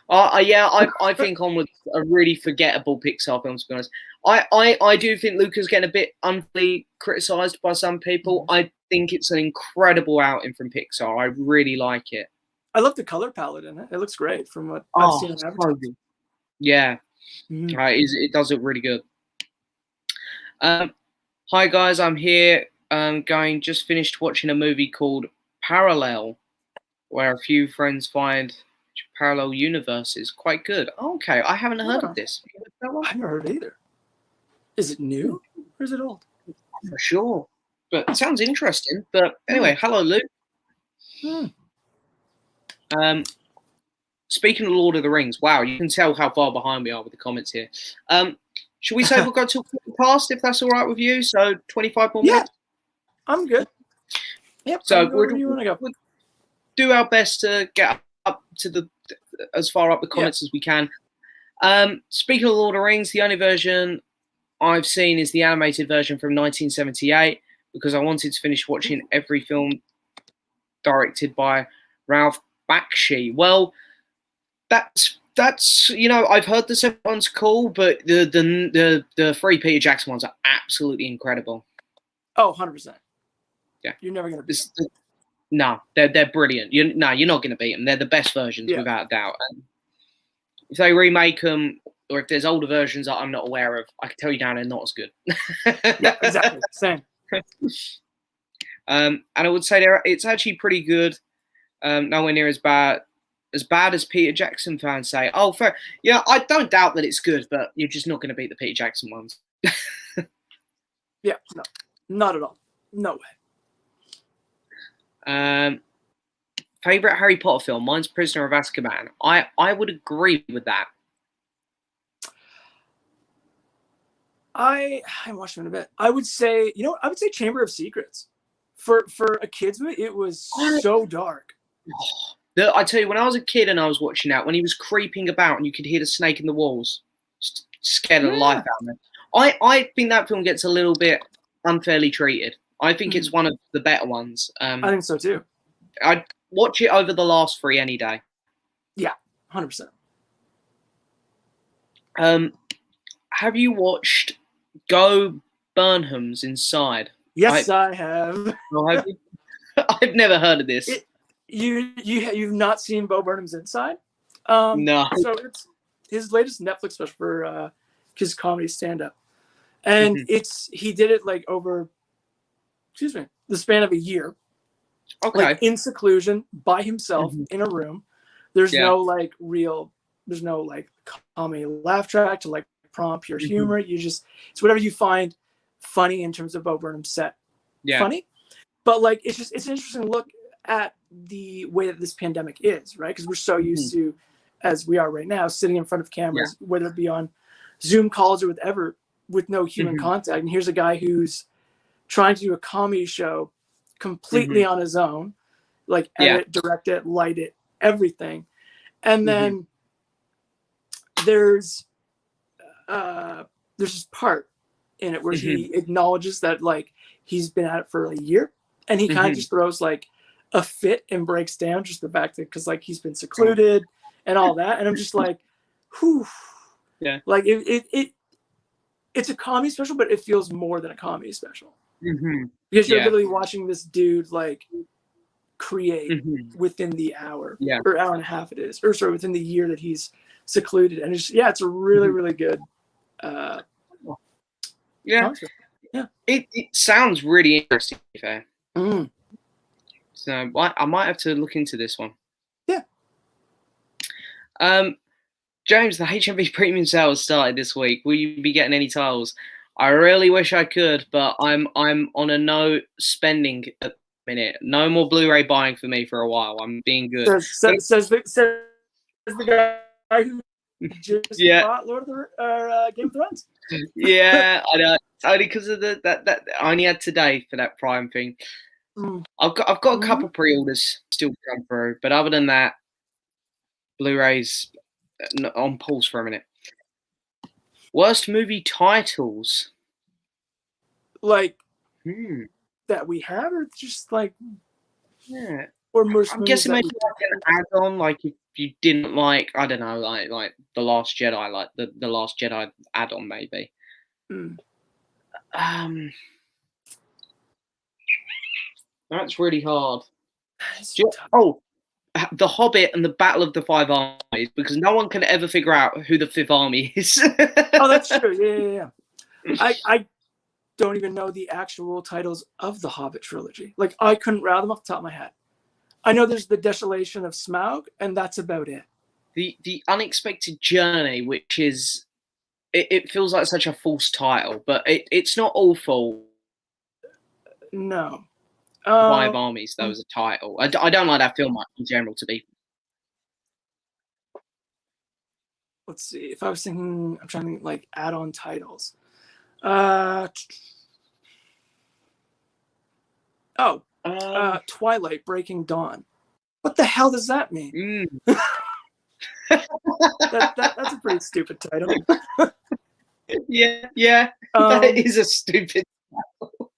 I think Onward's a really forgettable Pixar film, to be honest. I do think Luca's getting a bit unfairly criticised by some people. I think it's an incredible outing from Pixar. I really like it. I love the color palette in it. It looks great from what I've seen on advertising. Yeah. It does look really good. Hi guys, I'm here. Just finished watching a movie called Parallel, where a few friends find parallel universes. Quite good. Okay, I haven't heard of this. I've never heard either. Is it new or is it old? For sure, but it sounds interesting. But anyway, hello Luke. Speaking of Lord of the Rings, wow, you can tell how far behind we are with the comments here. Should we say we'll go to the past if that's all right with you? So 25 more minutes. I'm good. Yep. So where do you want to go? We'll do our best to get up to the as far up the comments as we can. Speaking of Lord of the Rings, the only version I've seen is the animated version from 1978 because I wanted to finish watching every film directed by Ralph Bakshi. Well, that's I've heard the second one's cool, but the three Peter Jackson ones are absolutely incredible. Oh, 100%. Yeah, you're never gonna beat them. No, they're brilliant. You're not gonna beat them. They're the best versions without a doubt. And if they remake them, or if there's older versions that I'm not aware of, I can tell you now they're not as good. Yeah, exactly. Same. And I would say it's actually pretty good. Nowhere near as bad as Peter Jackson fans say. Oh, fair. Yeah, I don't doubt that it's good, but you're just not going to beat the Peter Jackson ones. Yeah, no, not at all. No way. Favorite Harry Potter film? Mine's Prisoner of Azkaban. I would agree with that. I haven't watched them in a bit. I would say, Chamber of Secrets. For a kid's movie, it was so dark. I tell you, when I was a kid and I was watching that, when he was creeping about and you could hear the snake in the walls, scared the life out of me. I think that film gets a little bit unfairly treated. I think it's one of the better ones. I think so too. I'd watch it over the last three any day. Yeah, 100%. Have you watched Go Burnham's Inside? Yes, I have. Oh, have you? I've never heard of this. You've not seen Bo Burnham's Inside? No. So it's his latest Netflix special for his comedy stand-up, and he did it like over, the span of a year. Okay. Like in seclusion by himself in a room. There's no like comedy laugh track to like prompt your humor. It's whatever you find funny in terms of Bo Burnham's set. Yeah. Funny. But like it's an interesting look at the way that this pandemic is, right? Because we're so used to, as we are right now, sitting in front of cameras, whether it be on Zoom calls or with no human contact. And here's a guy who's trying to do a comedy show completely on his own, like edit, direct it, light it, everything. And then there's this part in it where he acknowledges that like he's been at it for a year, and he kind of just throws like a fit and breaks down just the fact that because like he's been secluded and all that, and I'm just like, whew. Yeah, like it's a comedy special, but it feels more than a comedy special because you're literally watching this dude like create within the hour or hour and a half it is, or sorry, within the year that he's secluded, and it's a really really good it sounds really interesting. Fair. So I might have to look into this one. James, the HMV premium sales started this week. Will you be getting any titles? I really wish I could, but I'm on a no spending at the minute. No more Blu-ray buying for me for a while. I'm being good. Says the guy who just bought Lord of the Game of Thrones. Yeah, I know. It's only because of that I only had today for that Prime thing. I've got a couple pre-orders still to come through, but other than that, Blu-rays on pause for a minute. Worst movie titles, like that we have, or just like or most. I'm guessing maybe like an add-on, like if you didn't like, I don't know, like The Last Jedi, like the Last Jedi add-on, maybe. That's really hard. The Hobbit and the Battle of the Five Armies, because no one can ever figure out who the Fifth Army is. Oh, that's true. Yeah. I don't even know the actual titles of the Hobbit trilogy. Like, I couldn't rattle them off the top of my head. I know there's the Desolation of Smaug, and that's about it. The Unexpected Journey, which is, it feels like such a false title, but it's not awful. No. Five Armies, that was a title. I don't like that film much in general, to be. Let's see. If I was thinking, I'm trying to think like add-on titles. Twilight Breaking Dawn. What the hell does that mean? That's a pretty stupid title. Yeah. That is a stupid title.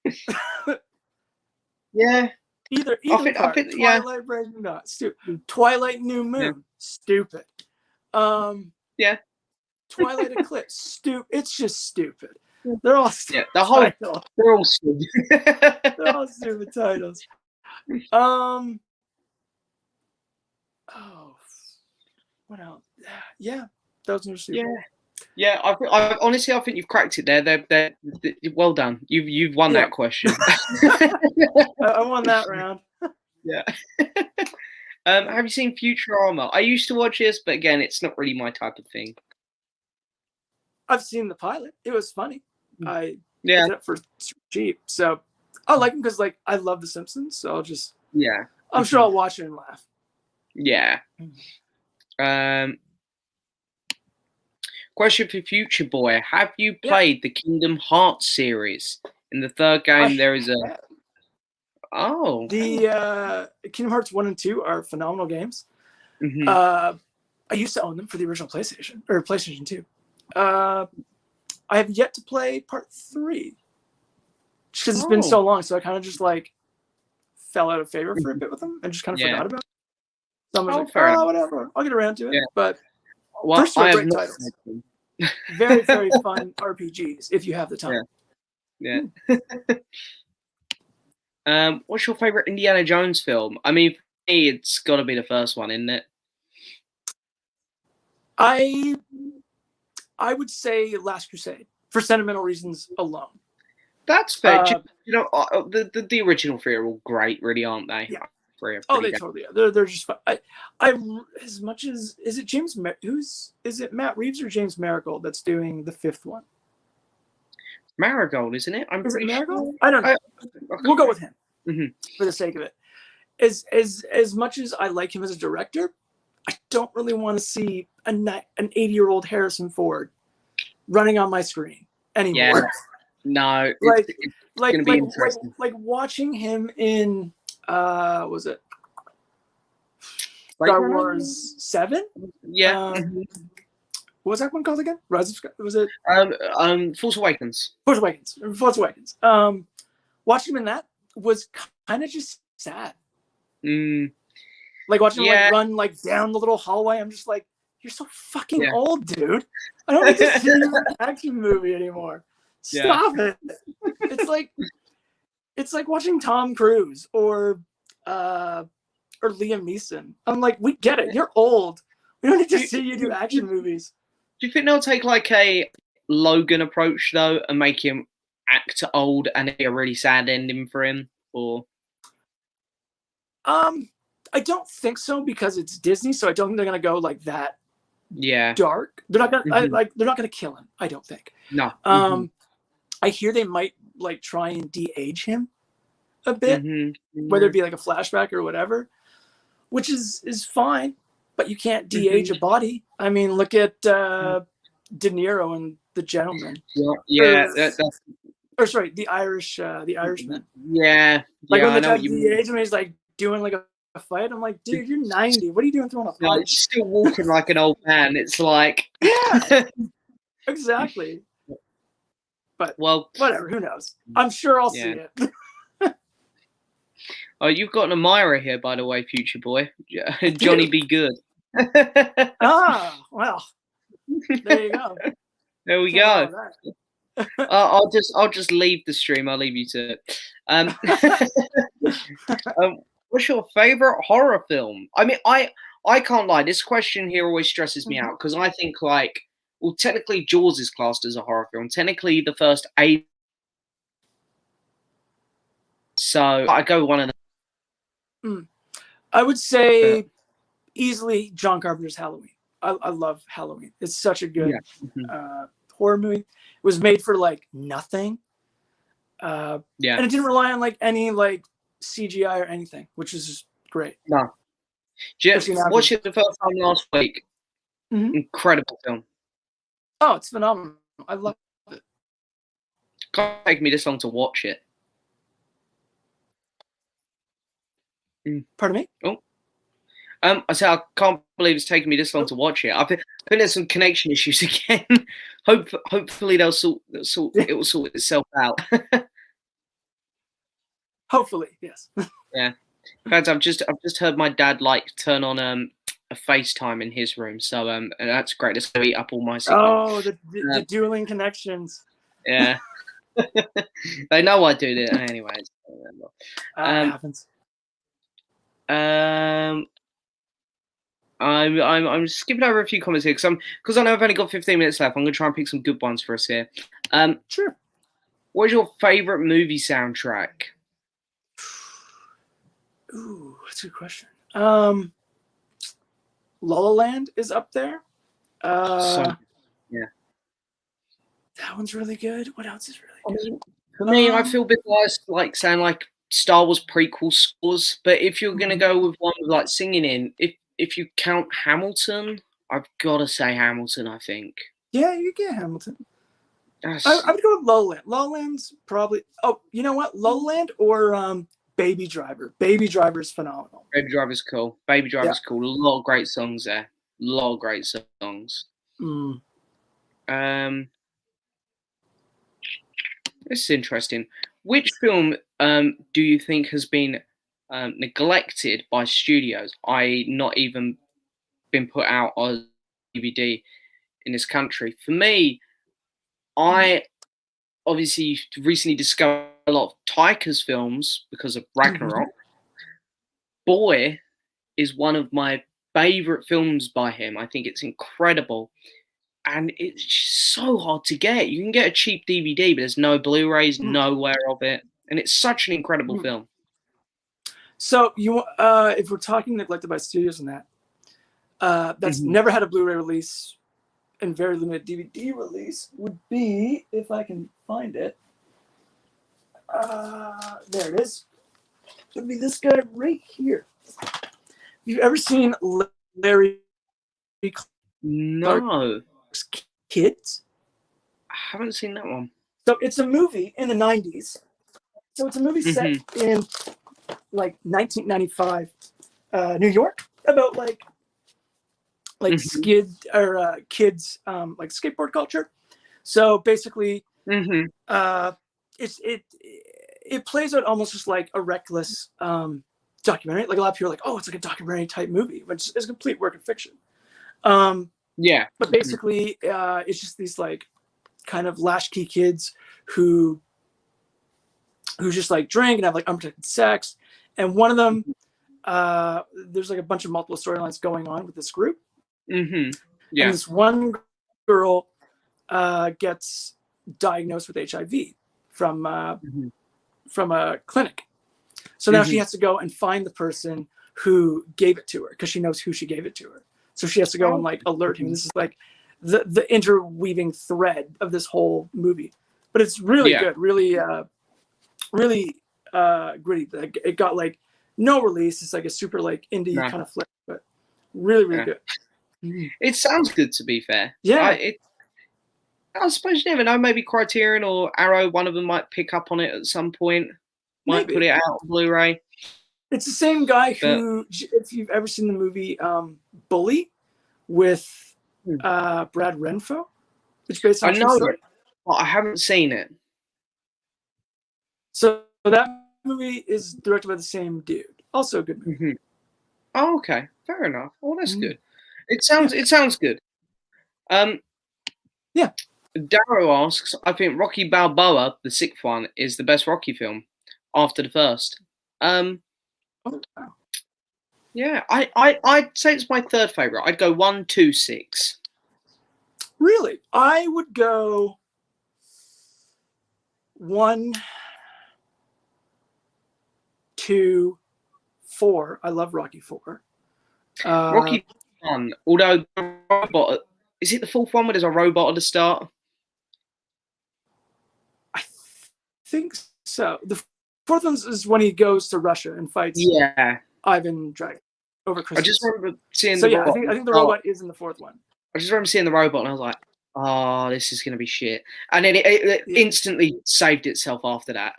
Yeah. Either I think, Twilight Breaking Dawn, stupid. Twilight New Moon, stupid. Yeah. Twilight Eclipse, stupid. It's just stupid. They're all stupid. They're all stupid. They're all stupid titles. Oh, what else? Yeah, those are stupid. Yeah. I honestly, I think you've cracked it there. They're well done. You've won that question. I won that round. Yeah. Have you seen Futurama? I used to watch this, but again, it's not really my type of thing. I've seen the pilot. It was funny. I did it for cheap, so I like him because I love The Simpsons. So I'll just I'm sure I'll watch it and laugh. Yeah. Question for Future Boy: have you played the Kingdom Hearts series? In the third game, there is a. Oh. The Kingdom Hearts 1 and 2 are phenomenal games. I used to own them for the original PlayStation or PlayStation 2. I have yet to play part 3 because it's been so long. So I kind of just fell out of favor for a bit with them and just kind of forgot about it. So I'm like, whatever. I'll get around to it. But first two are great titles. Very, very fun RPGs if you have the time. Yeah. What's your favorite Indiana Jones film? I mean, for me, it's got to be the first one, isn't it? I would say Last Crusade for sentimental reasons alone. That's fair. The original three are all great, really, aren't they? Yeah. They totally are. They're just fun. I as much as is it Matt Reeves or James Mangold that's doing the 5th one? Marigold, isn't it? Is it Marigold? I don't know. We'll go with him for the sake of it. As much as I like him as a director, I don't really want to see an 80-year-old Harrison Ford running on my screen anymore. Yeah. No, it's gonna be interesting. Like watching him in was it Star Wars 7? Yeah. What was that one called again? Was it Force Awakens? Force Awakens. Watching him in that was kind of just sad. Like watching him run down the little hallway. I'm just like, you're so fucking old, dude. I don't need to see you in an action movie anymore. Stop it. It's like watching Tom Cruise or Liam Neeson. I'm like, we get it. You're old. We don't need to see you do action movies. Do you think they'll take a Logan approach though and make him act old and a really sad ending for him? Or I don't think so because it's Disney, so I don't think they're gonna go like that. Yeah. Dark. They're not gonna they're not gonna kill him. I don't think. No. I hear they might try and de-age him a bit, whether it be a flashback or whatever, which is fine. But you can't de-age a body. I mean, look at De Niro and The Gentleman. Yeah. Sorry, the Irishman. Yeah. When they try to de-age him, he's doing a fight. I'm like, dude, you're 90. What are you doing throwing a punch? He's still walking like an old man. It's like exactly. But well, whatever. Who knows? I'm sure I'll see it. Oh, you've got an admirer here, by the way, Future Boy. Johnny Be Good. Well, there you go. There we go. I'll just leave the stream. I'll leave you to it. What's your favorite horror film? I mean, I can't lie. This question here always stresses me out because I think technically Jaws is classed as a horror film. Technically, the first 8. So I go one of them. I would say easily John Carpenter's Halloween. I love Halloween. It's such a good horror movie. It was made for nothing. And it didn't rely on any CGI or anything, which is just great. No. Watched it the first time last week. Incredible film. Oh, it's phenomenal. I love it. Can't take me this long to watch it. Pardon me? Oh. I say I can't believe it's taken me this long to watch it. I think there's some connection issues again. Hopefully it will sort itself out. Hopefully, yes. Yeah. In fact, I've just heard my dad turn on a FaceTime in his room, so and that's great. It's gonna eat up all my signal. Oh, the dueling connections. Yeah. They know I do it anyways. It happens. I'm skipping over a few comments here because I know I've only got 15 minutes left. I'm gonna try and pick some good ones for us here. Sure. What is your favorite movie soundtrack? Ooh, that's a good question. La La Land is up there. Yeah. That one's really good. What else is really good? For me, I feel a bit like saying like Star Wars prequel scores, but if you're gonna go with one with like singing in, if you count Hamilton, I've got to say Hamilton. I think. Yeah, you get Hamilton. I would go with La La Land. La La Land's probably. Oh, you know what? La La Land or Baby Driver. Baby Driver is phenomenal. Baby Driver's cool. Baby Driver's cool. A lot of great songs there. A lot of great songs. This is interesting. Which film do you think has been neglected by studios, i.e. not even been put out on DVD in this country? For me, I obviously recently discovered a lot of Taika's films because of Ragnarok. Boy is one of my favorite films by him. I think it's incredible. And it's so hard to get. You can get a cheap DVD, but there's no Blu-rays, nowhere of it. And it's such an incredible film. So if we're talking neglected by studios and that's never had a Blu-ray release and very limited DVD release would be, if I can find it. There it is. It would be this guy right here. Have you ever seen Larry No. Kids? I haven't seen that one. So it's a movie in the 90s. So it's a movie set in like 1995 New York about like kids like skateboard culture. So basically it plays out almost just like a reckless documentary. Like a lot of people are like, oh, it's like a documentary type movie, which is a complete work of fiction. But basically, it's just these like kind of latchkey kids who just like drink and have like unprotected sex. And one of them, there's like a bunch of multiple storylines going on with this group. And this one girl gets diagnosed with HIV from a clinic. So now she has to go and find the person who gave it to her because she knows who she gave it to her. So she has to go and like alert him. This is like the interweaving thread of this whole movie. But it's really good, really gritty. It got like no release. It's like a super like indie kind of flick, but really good. It sounds good, to be fair. Yeah. I suppose you never know. Maybe Criterion or Arrow, one of them might pick up on it at some point. Might put it out on Blu-ray. It's the same guy who, if you've ever seen the movie Bully with Brad Renfro, which based on true story. But I haven't seen it. So that movie is directed by the same dude. Also a good movie. Oh, okay. Fair enough. Oh, that's good. It sounds good. Yeah. Darrow asks, I think Rocky Balboa, the sixth one, is the best Rocky film after the first. Yeah, I'd say it's my third favorite. I'd go 1, 2, 6. Really? I would go 1, 2, 4. I love Rocky 4. Rocky 1, although robot, is it the fourth one where there's a robot at the start? I think so. The fourth one is when he goes to Russia and fights Ivan Drago over Christmas. I just remember seeing the robot. I think the robot is in the fourth one. I just remember seeing the robot and I was like, oh, this is going to be shit. And then it instantly saved itself after that.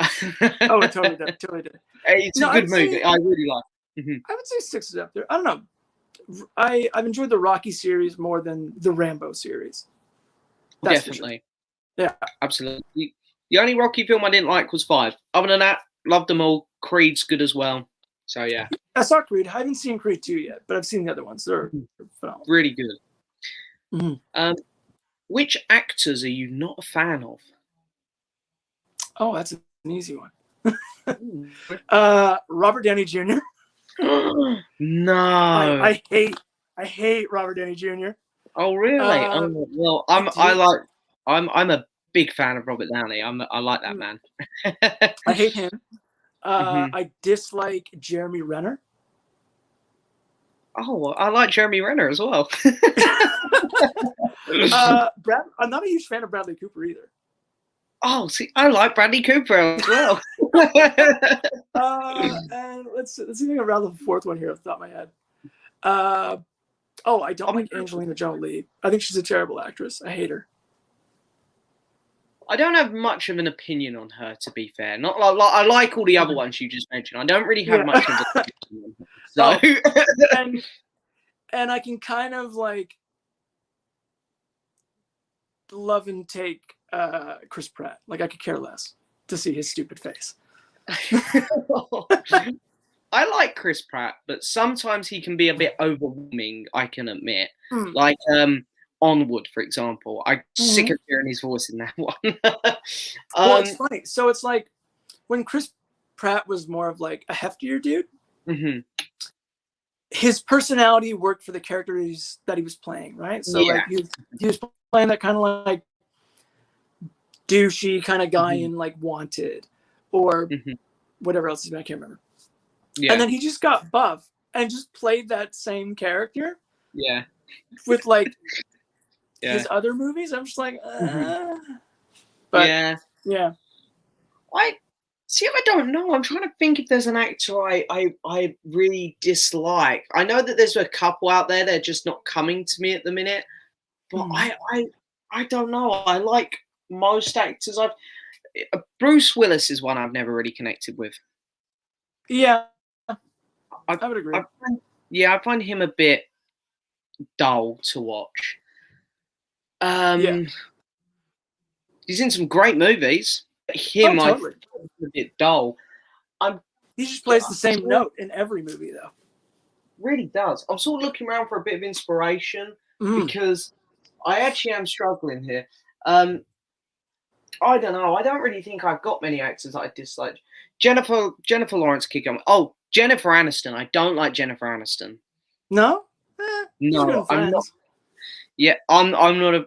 Oh, it totally did. It's a good movie. I really like it. I would say 6 is up there. I don't know. I've enjoyed the Rocky series more than the Rambo series. That's definitely. Sure. Yeah, absolutely. The only Rocky film I didn't like was 5. Other than that, loved them all. Creed's good as well. So yeah. I saw Creed. I haven't seen Creed 2 yet, but I've seen the other ones. They're phenomenal. Really good. Mm-hmm. Which actors are you not a fan of? Oh, that's an easy one. Robert Downey Jr. No. I hate Robert Downey Jr. Oh really? Well, I'm a big fan of Robert Downey. I like that man. I hate him. I dislike Jeremy Renner. Oh, I like Jeremy Renner as well. I'm not a huge fan of Bradley Cooper either. Oh, see, I like Bradley Cooper as well. And let's see if I can rattle the fourth one here off the top of my head. I don't like Angelina Jolie. I think she's a terrible actress. I hate her. I don't have much of an opinion on her, to be fair. Not like I like all the other ones you just mentioned. I don't really have much of an opinion on her. So. And I can kind of like love and take Chris Pratt. Like I could care less to see his stupid face. I like Chris Pratt, but sometimes he can be a bit overwhelming, I can admit. Like Onward, for example. I'm sick of hearing his voice in that one. Well, it's funny. So it's like when Chris Pratt was more of like a heftier dude, his personality worked for the characters that he was playing, right? So like he was playing that kind of like douchey kind of guy in like Wanted or whatever else he's been, I can't remember. Yeah. And then he just got buff and just played that same character. Yeah. With like his other movies. I'm just like, but yeah. I don't know. I'm trying to think if there's an actor I really dislike. I know that there's a couple out there that are just not coming to me at the minute, but I don't know. I like most actors. Bruce Willis is one I've never really connected with. Yeah, I would agree. I find him a bit dull to watch. He's in some great movies. Him, totally. I find a bit dull. He just plays the same note in every movie, though. Really does. I'm sort of looking around for a bit of inspiration because I actually am struggling here. I don't know. I don't really think I've got many actors that I dislike. Jennifer Lawrence could go. Oh, Jennifer Aniston. I don't like Jennifer Aniston. No? No, I'm not. Yeah, I'm not a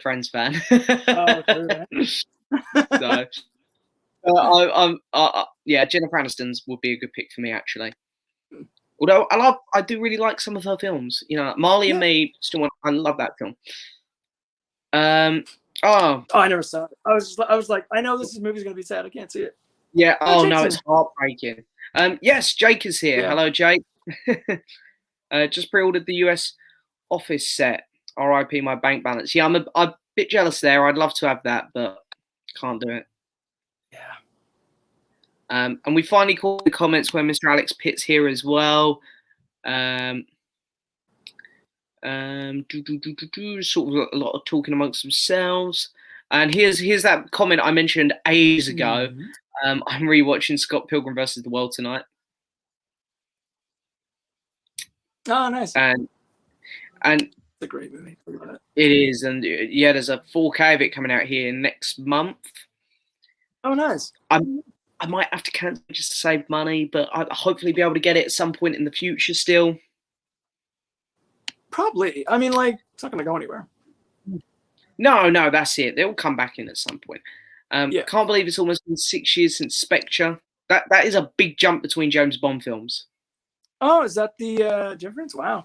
Friends fan. Jennifer Aniston's would be a good pick for me actually. Although I do really like some of her films. You know, Marley and Me. I love that film. I never saw it. I was like, I know this movie's gonna be sad. I can't see it. Yeah. Oh no, it's heartbreaking. Yes, Jake is here. Yeah. Hello, Jake. Just pre-ordered the US Office set. RIP my bank balance. Yeah, I'm a bit jealous there. I'd love to have that, but can't do it. Yeah. And we finally caught the comments where Mr. Alex Pitt's here as well. Sort of a lot of talking amongst themselves. And here's that comment I mentioned ages ago. I'm rewatching Scott Pilgrim vs. the World tonight. Oh, nice. And it's a great movie. It is, and yeah, there's a 4K of it coming out here next month. Oh, nice. I might have to cancel just to save money, but I'll hopefully be able to get it at some point in the future still. Probably. I mean, like, it's not going to go anywhere. No, that's it. They'll come back in at some point. Can't believe it's almost been 6 years since Spectre. That is a big jump between James Bond films. Oh, is that the difference? Wow.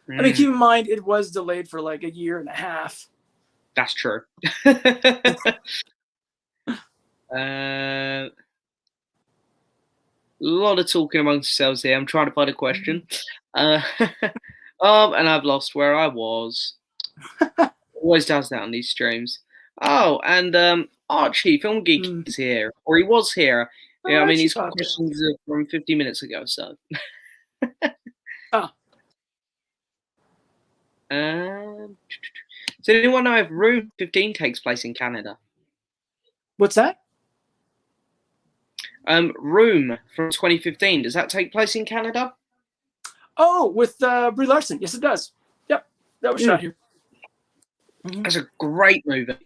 I mean, keep in mind, it was delayed for like a year and a half. That's true. A lot of talking amongst yourselves here. I'm trying to find a question. And I've lost where I was. Always does that on these streams. Oh, and Archie, Film Geek, is here. Or he was here. Yeah, I mean, these questions are from 50 minutes ago, so. Does anyone know if Room 15 takes place in Canada? What's that? Room from 2015. Does that take place in Canada? Oh, with Brie Larson. Yes, it does. Yep, that was shot here. That's a great movie.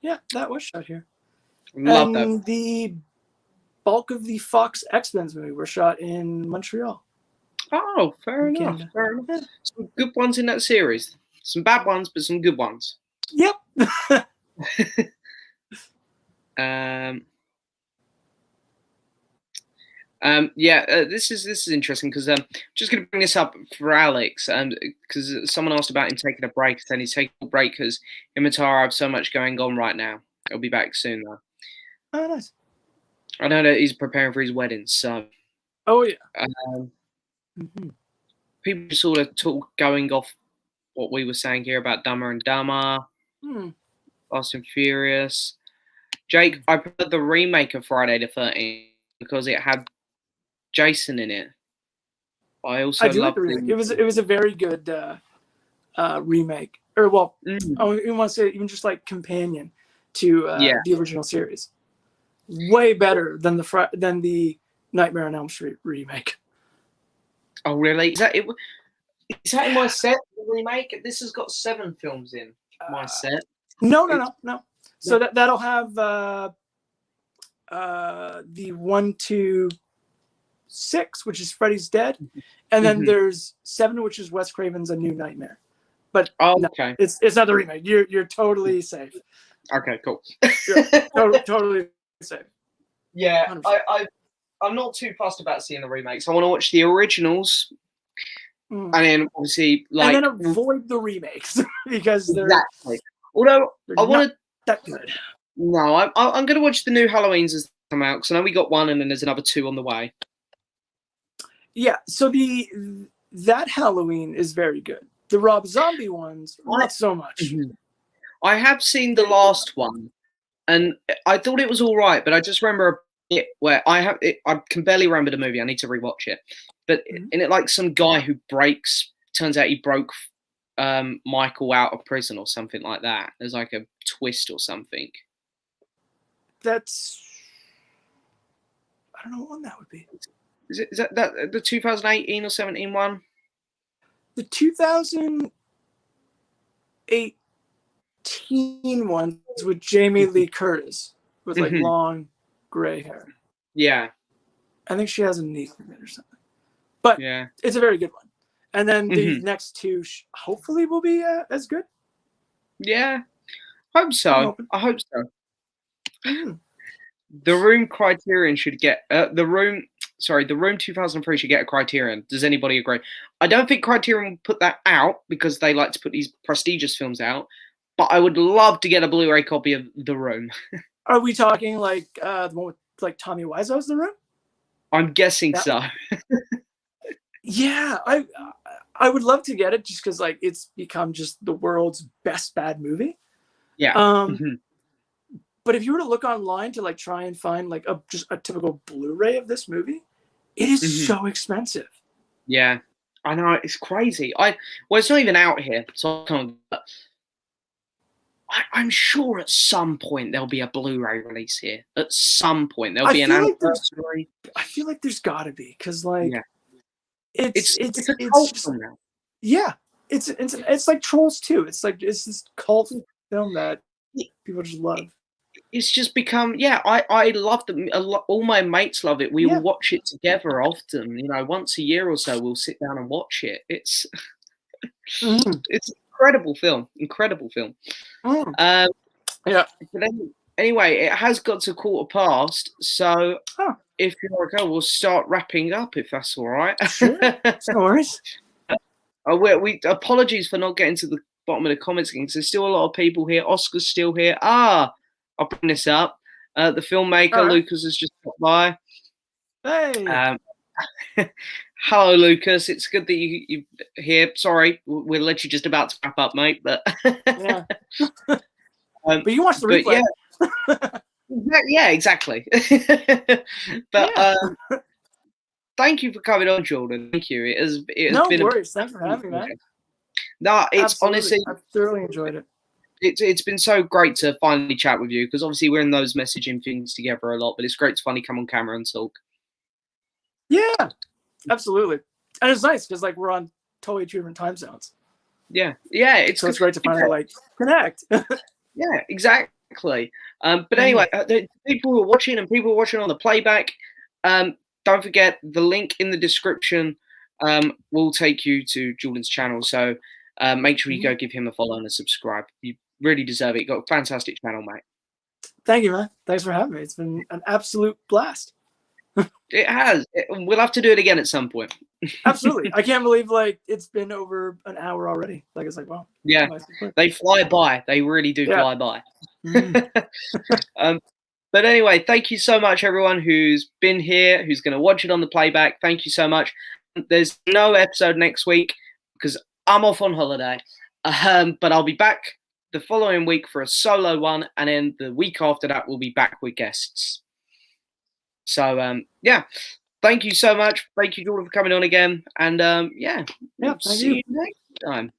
Yeah, that was shot here. Love that. The bulk of the Fox X-Men movie were shot in Montreal. Oh, fair enough. Fair enough. Yeah. Some good ones in that series. Some bad ones, but some good ones. Yep. This is interesting because just going to bring this up for Alex, because someone asked about him taking a break, and he's taking a break because him and Tara have so much going on right now. He'll be back soon though. Oh, nice. I know that he's preparing for his wedding, so. Oh yeah. People sort of going off what we were saying here about Dumber and Dumber, Fast and Furious. Jake, I preferred the remake of Friday the 13th because it had Jason in it. I also loved the remake. It was a very good remake, or well, I want to say even just like companion to the original series. Way better than the Nightmare on Elm Street remake. Oh really? Is that it? Is that in my set? The remake? This has got 7 films in my set. No. So that'll have the 1, 2, 6, which is Freddy's Dead, and then there's 7, which is Wes Craven's A New Nightmare. But okay, no, it's not the remake. You're totally safe. Okay, cool. Totally safe. Yeah, I'm not too fussed about seeing the remakes. I want to watch the originals, and then obviously like and then avoid the remakes because they're exactly. Although I want to that good. No, I'm going to watch the new Halloweens as they come out because I know we got 1 and then there's another 2 on the way. Yeah, so that Halloween is very good. The Rob Zombie ones, not so much. I have seen the last one, and I thought it was all right, but I just remember it where I can barely remember the movie. I need to rewatch it. But in it, like some guy who turns out he broke Michael out of prison or something like that. There's like a twist or something. I don't know what one that would be. Is that the 2018 or 17 one? The 2018 one is with Jamie Lee Curtis with like long gray hair. Yeah. I think she has a knee in it or something. But yeah, it's a very good one. And then the next 2 hopefully will be as good. Yeah. Hope so. I hope so. The Room Criterion should get the Room 2003 should get a Criterion. Does anybody agree? I don't think Criterion will put that out because they like to put these prestigious films out, but I would love to get a Blu-ray copy of The Room. Are we talking like the one with like Tommy Wiseau's The Room? I'm guessing so. Yeah, I would love to get it just because like it's become just the world's best bad movie. Yeah. But if you were to look online to like try and find like just a typical Blu-ray of this movie, it is so expensive. Yeah, I know, it's crazy. It's not even out here, so I can't. I'm sure at some point there'll be a Blu-ray release here. At some point there'll be an anniversary. I feel like there's got to be because like it's a cult film now. Yeah, it's like Trolls 2. It's this cult film that people just love. It's just become I love them a lot. All my mates love it. We will watch it together often. Once a year or so we'll sit down and watch it. It's it's incredible film. Yeah. But anyway, it has got to 15:15, so if you're okay, we'll start wrapping up if that's all right. Sure. No worries. We apologies for not getting to the bottom of the comments because there's still a lot of people here. Oscar's still here. I'll bring this up. The filmmaker Lucas has just got by. Hey. Hello, Lucas. It's good that you're here. Sorry, we're literally just about to wrap up, mate. But yeah. But you watch the replay. Yeah, exactly. But thank you for coming on, Jordan. Thank you. It has no been worries. Thanks for having me, man. No, it's Absolutely. honestly, I've thoroughly enjoyed it. It's been so great to finally chat with you, because obviously we're in those messaging things together a lot, but it's great to finally come on camera and talk. Yeah, absolutely. And it's nice because like we're on totally 2 different time zones. Yeah, it's great to finally like connect. Yeah, exactly. But anyway, the people who are watching and people who are watching on the playback, don't forget the link in the description will take you to Jordan's channel. So make sure you go give him a follow and a subscribe. You really deserve it. You've got a fantastic channel, mate. Thank you, man. Thanks for having me. It's been an absolute blast. It has. We'll have to do it again at some point. Absolutely. I can't believe like it's been over an hour already. Like it's like, wow. Yeah, they fly by. They really do fly by. But anyway, thank you so much, everyone who's been here, who's going to watch it on the playback. Thank you so much. There's no episode next week because I'm off on holiday. But I'll be back the following week for a solo one. And then the week after that, we'll be back with guests. So, yeah. Thank you so much. Thank you, Jordan, for coming on again. And thank see you next time.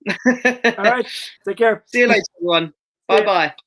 All right. Take care. See you later, everyone. Bye-bye.